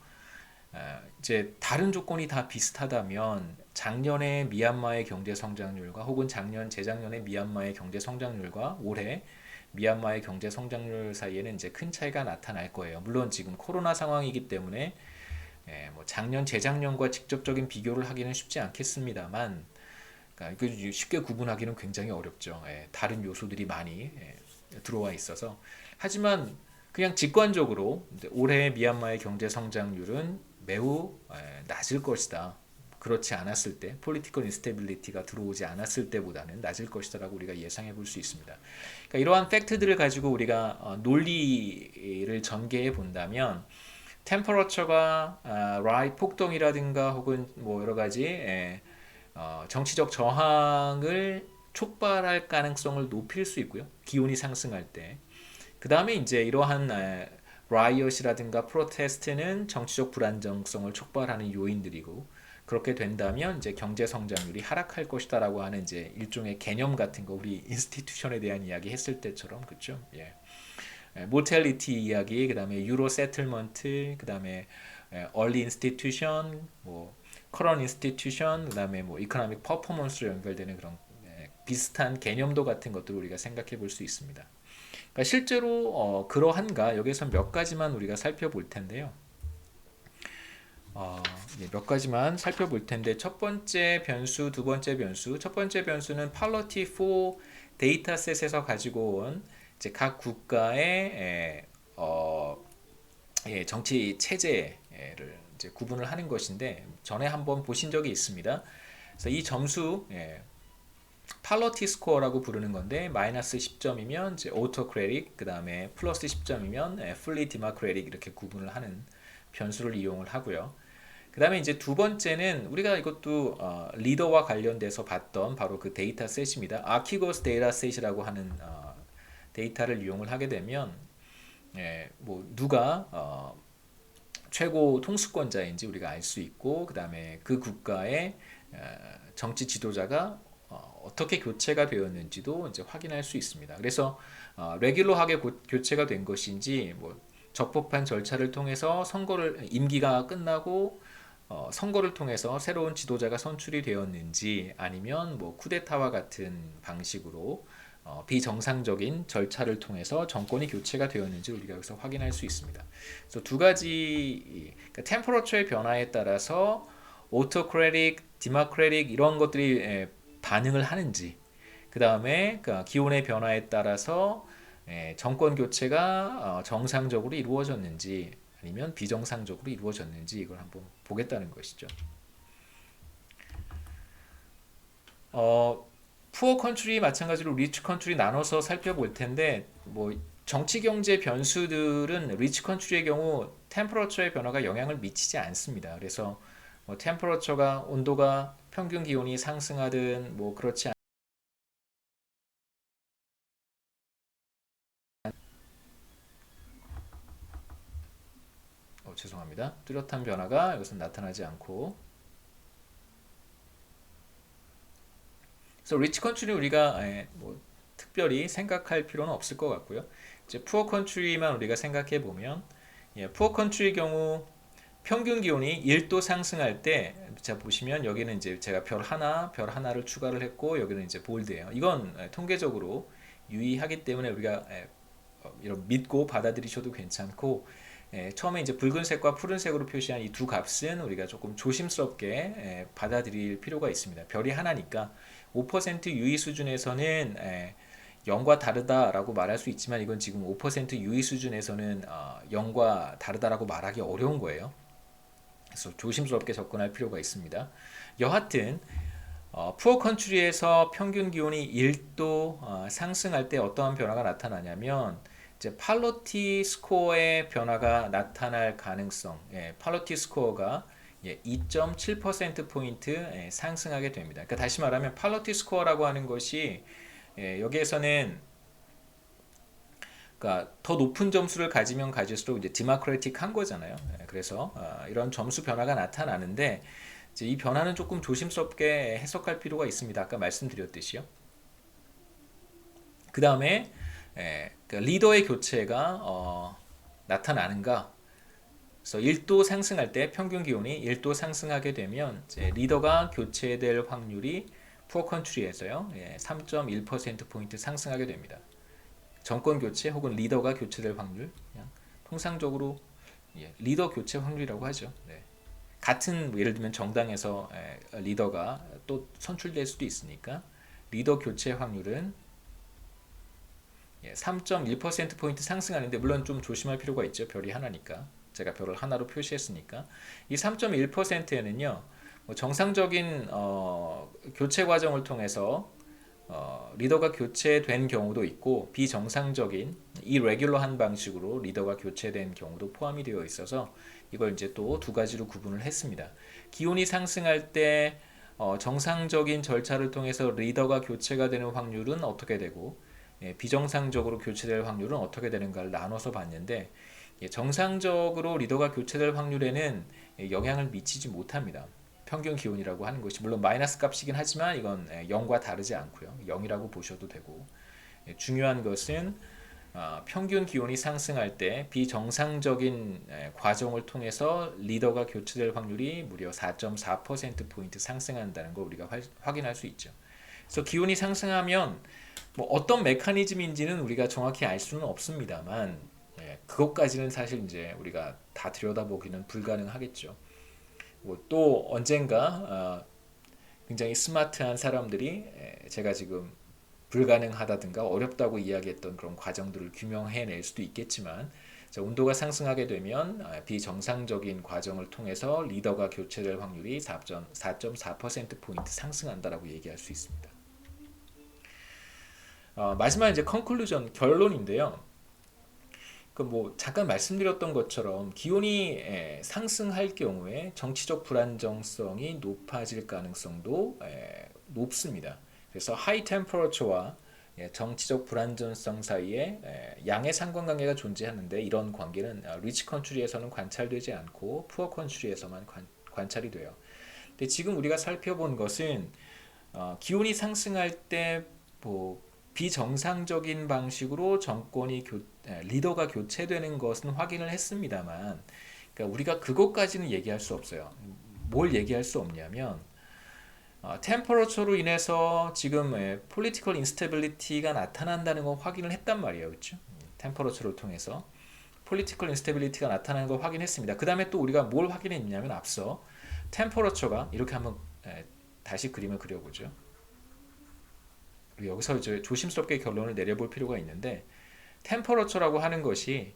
이제 다른 조건이 다 비슷하다면 작년에 미얀마의 경제 성장률과 혹은 재작년에 미얀마의 경제 성장률과 올해 미얀마의 경제 성장률 사이에는 이제 큰 차이가 나타날 거예요. 물론 지금 코로나 상황이기 때문에 작년, 재작년과 직접적인 비교를 하기는 쉽지 않겠습니다만, 그러니까 쉽게 구분하기는 굉장히 어렵죠. 다른 요소들이 많이 들어와 있어서. 하지만 그냥 직관적으로 올해 미얀마의 경제 성장률은 매우 낮을 것이다. 그렇지 않았을 때, political instability가 들어오지 않았을 때보다는 낮을 것이다라고 우리가 예상해 볼 수 있습니다. 그러니까 이러한 팩트들을 가지고 우리가 논리를 전개해 본다면, 템퍼러처가 폭동이라든가 혹은 여러 가지 정치적 저항을 촉발할 가능성을 높일 수 있고요. 기온이 상승할 때. 그 다음에 이제 이러한 라이엇이라든가 프로테스트는 정치적 불안정성을 촉발하는 요인들이고, 그렇게 된다면 이제 경제 성장률이 하락할 것이다라고 하는 이제 일종의 개념 같은 거, 우리 인스티튜션에 대한 이야기 했을 때처럼, 그렇죠? 모텔리티 이야기, 그다음에 유로 세틀먼트, 그다음에 얼리 인스티튜션, 커런 인스티튜션, 그다음에 이코노믹 퍼포먼스로 연결되는 그런 비슷한 개념도 같은 것들을 우리가 생각해 볼 수 있습니다. 그러니까 실제로 그러한가, 여기서 몇 가지만 우리가 살펴볼 텐데요. 몇 가지만 살펴볼 텐데, 첫 번째 변수, 두 번째 변수. 첫 번째 변수는 팔러티 4 데이터셋에서 가지고 온 이제 각 국가의 정치 체제를 이제 구분을 하는 것인데, 전에 한번 보신 적이 있습니다. 그래서 이 점수 팔러티 스코어라고 부르는 건데, 마이너스 10점이면 이제 오토크래틱, 그 다음에 플러스 10점이면 풀리 디모크래틱, 이렇게 구분을 하는 변수를 이용을 하고요. 그 다음에 이제 두 번째는 우리가 이것도 리더와 관련돼서 봤던 바로 그 데이터 셋입니다. 아키고스 데이터 셋이라고 하는 데이터를 이용을 하게 되면 누가 최고 통수권자인지 우리가 알 수 있고, 그 다음에 그 국가의 정치 지도자가 어떻게 교체가 되었는지도 이제 확인할 수 있습니다. 그래서 레귤러하게 교체가 된 것인지, 적법한 절차를 통해서 선거를 임기가 끝나고 선거를 통해서 새로운 지도자가 선출이 되었는지 아니면 뭐 쿠데타와 같은 방식으로 비정상적인 절차를 통해서 정권이 교체가 되었는지 우리가 여기서 확인할 수 있습니다. 그래서 두 가지 그러니까 템퍼러처의 변화에 따라서 오토크래틱, 디모크래틱 이런 것들이 반응을 하는지 그 다음에 기온의 변화에 따라서 정권 교체가 정상적으로 이루어졌는지 아니면 비정상적으로 이루어졌는지 이걸 한번 보겠다는 것이죠. 푸어 컨트리 마찬가지로 리치 컨트리 나눠서 살펴볼 텐데 뭐 정치 경제 변수들은 리치 컨트리의 경우 템퍼러처의 변화가 영향을 미치지 않습니다. 그래서 뭐 템퍼러처가 온도가 평균 기온이 상승하든 뭐 그렇지 죄송합니다. 뚜렷한 변화가 여기서 나타나지 않고 그래서 리치 컨트리 우리가 뭐 특별히 생각할 필요는 없을 것 같고요. 이제 푸어 컨트리만 우리가 생각해 보면 푸어 컨트리의 경우 평균 기온이 1도 상승할 때, 자 보시면 여기는 이제 제가 별 하나를 추가를 했고 여기는 이제 볼드예요. 이건 통계적으로 유의하기 때문에 우리가 이런 믿고 받아들이셔도 괜찮고 처음에 이제 붉은색과 푸른색으로 표시한 이 두 값은 우리가 조금 조심스럽게 받아들일 필요가 있습니다. 별이 하나니까 5% 유의 수준에서는 0과 다르다라고 말할 수 있지만 이건 지금 5% 유의 수준에서는 0과 다르다라고 말하기 어려운 거예요. 그래서 조심스럽게 접근할 필요가 있습니다. 여하튼 푸어 컨트리에서 평균 기온이 1도 상승할 때 어떠한 변화가 나타나냐면 이제 팔로티 스코어의 변화가 나타날 가능성, 팔로티 스코어가 2.7%포인트 상승하게 됩니다. 그러니까 다시 말하면 팔로티 스코어라고 하는 것이 여기에서는 그러니까 더 높은 점수를 가지면 가질수록 이제 디모크래틱한 거잖아요. 그래서 이런 점수 변화가 나타나는데 이제 이 변화는 조금 조심스럽게 해석할 필요가 있습니다. 아까 말씀드렸듯이요. 그 다음에 그러니까 리더의 교체가 나타나는가? 그래서 1도 상승할 때 평균 기온이 1도 상승하게 되면 이제 리더가 교체될 확률이 푸어 컨트리에서요 3.1%포인트 상승하게 됩니다. 정권 교체 혹은 리더가 교체될 확률 그냥 통상적으로 리더 교체 확률이라고 하죠. 네. 같은 예를 들면 정당에서 리더가 또 선출될 수도 있으니까 리더 교체 확률은 3.1%포인트 상승하는데 물론 좀 조심할 필요가 있죠. 별이 하나니까. 제가 별을 하나로 표시했으니까 이 3.1%에는요 정상적인 교체 과정을 통해서 리더가 교체된 경우도 있고 비정상적인 irregular한 방식으로 리더가 교체된 경우도 포함이 되어 있어서 이걸 이제 또 두 가지로 구분을 했습니다. 기온이 상승할 때 정상적인 절차를 통해서 리더가 교체가 되는 확률은 어떻게 되고 비정상적으로 교체될 확률은 어떻게 되는가를 나눠서 봤는데 정상적으로 리더가 교체될 확률에는 영향을 미치지 못합니다. 평균 기온이라고 하는 것이 물론 마이너스 값이긴 하지만 이건 0과 다르지 않고요. 0이라고 보셔도 되고 중요한 것은 평균 기온이 상승할 때 비정상적인 과정을 통해서 리더가 교체될 확률이 무려 4.4%포인트 상승한다는 걸 우리가 확인할 수 있죠. 그래서 기온이 상승하면 뭐 어떤 메커니즘인지는 우리가 정확히 알 수는 없습니다만 그것까지는 사실 이제 우리가 다 들여다보기는 불가능하겠죠. 뭐 또 언젠가 굉장히 스마트한 사람들이 제가 지금 불가능하다든가 어렵다고 이야기했던 그런 과정들을 규명해낼 수도 있겠지만 온도가 상승하게 되면 비정상적인 과정을 통해서 리더가 교체될 확률이 4.4%포인트 상승한다라고 얘기할 수 있습니다. 마지막 이제 컨클루전 결론인데요. 뭐 잠깐 말씀드렸던 것처럼 기온이 상승할 경우에 정치적 불안정성이 높아질 가능성도 높습니다. 그래서 하이 템퍼러처와 정치적 불안정성 사이에 양의 상관관계가 존재하는데 이런 관계는 리치 컨트리에서는 관찰되지 않고 푸어 컨트리에서만 관찰이 돼요. 근데 지금 우리가 살펴본 것은 기온이 상승할 때뭐 비정상적인 방식으로 리더가 교체되는 것은 확인을 했습니다만 그러니까 우리가 그것까지는 얘기할 수 없어요. 뭘 얘기할 수 없냐면 템퍼러처로 인해서 지금 political instability가 나타난다는 거 확인을 했단 말이에요. 그렇죠? 템퍼러처를 통해서 political instability가 나타나는 걸 확인했습니다. 그 다음에 또 우리가 뭘 확인했냐면 앞서 템퍼러처가 이렇게 한번 다시 그림을 그려보죠. 여기서 이제 조심스럽게 결론을 내려볼 필요가 있는데 템퍼러처라고 하는 것이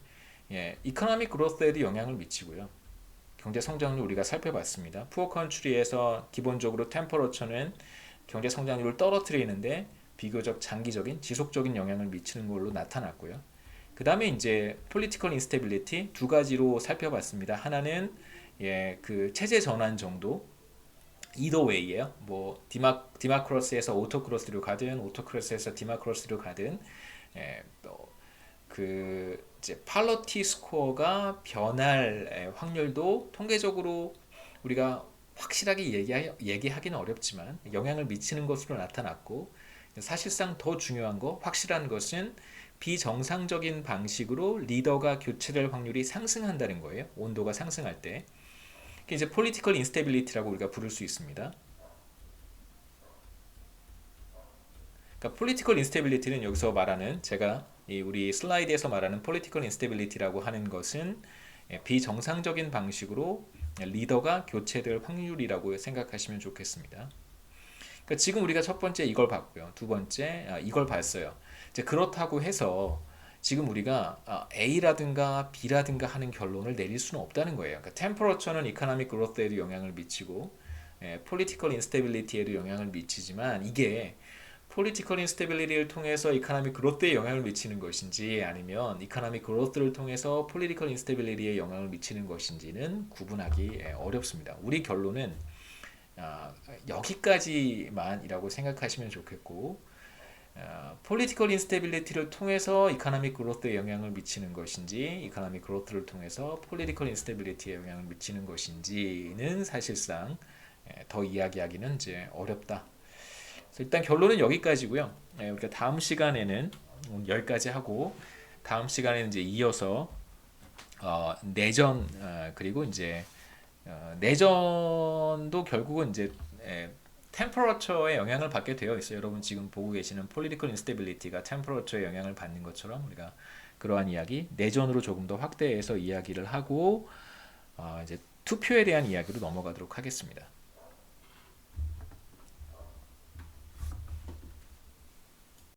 이코노믹 그로스에도 영향을 미치고요. 경제 성장률 우리가 살펴봤습니다. 푸어 컨트리에서 기본적으로 템퍼러처는 경제 성장률을 떨어뜨리는데 비교적 장기적인 지속적인 영향을 미치는 걸로 나타났고요. 그 다음에 이제 political instability 두 가지로 살펴봤습니다. 하나는 그 체제 전환 정도 either way예요. 뭐 디마크로스에서 오토크로스로 가든 오토크로스에서 디마크로스로 가든 그 이제 팔로티 스코어가 변할 확률도 통계적으로 우리가 확실하게 얘기하기는 어렵지만 영향을 미치는 것으로 나타났고 사실상 더 중요한 거 확실한 것은 비정상적인 방식으로 리더가 교체될 확률이 상승한다는 거예요. 온도가 상승할 때. 이제 political instability라고 우리가 부를 수 있습니다. 그러니까 political instability는 여기서 말하는 제가 우리 슬라이드에서 말하는 political instability라고 하는 것은 비정상적인 방식으로 리더가 교체될 확률이라고 생각하시면 좋겠습니다. 그러니까 지금 우리가 첫 번째 이걸 봤고요. 두 번째 이걸 봤어요. 이제 그렇다고 해서 지금 우리가 A라든가 B라든가 하는 결론을 내릴 수는 없다는 거예요. 그러니까 템퍼러처는 이코노믹 그로스에도 영향을 미치고 political instability에도 영향을 미치지만 이게 political instability를 통해서 이코노믹 그로스에 영향을 미치는 것인지 아니면 이코노믹 그로스를 통해서 political instability에 영향을 미치는 것인지는 구분하기 어렵습니다. 우리 결론은 여기까지만이라고 생각하시면 좋겠고 political instability를 통해서 economic growth에 영향을 미치는 것인지 economic growth를 통해서 political instability에 영향을 미치는 것인지는 사실상 더 이야기하기는 이제 어렵다. 그래서 일단 결론은 여기까지고요. 우리가 다음 시간에는 여기까지 하고 다음 시간에는 이제 이어서 내전 그리고 이제 내전도 결국은 이제 템퍼러처에 영향을 받게 되어 있어요. 여러분 지금 보고 계시는 political instability가 템퍼러처에 영향을 받는 것처럼 우리가 그러한 이야기 내전으로 조금 더 확대해서 이야기를 하고 이제 투표에 대한 이야기로 넘어가도록 하겠습니다.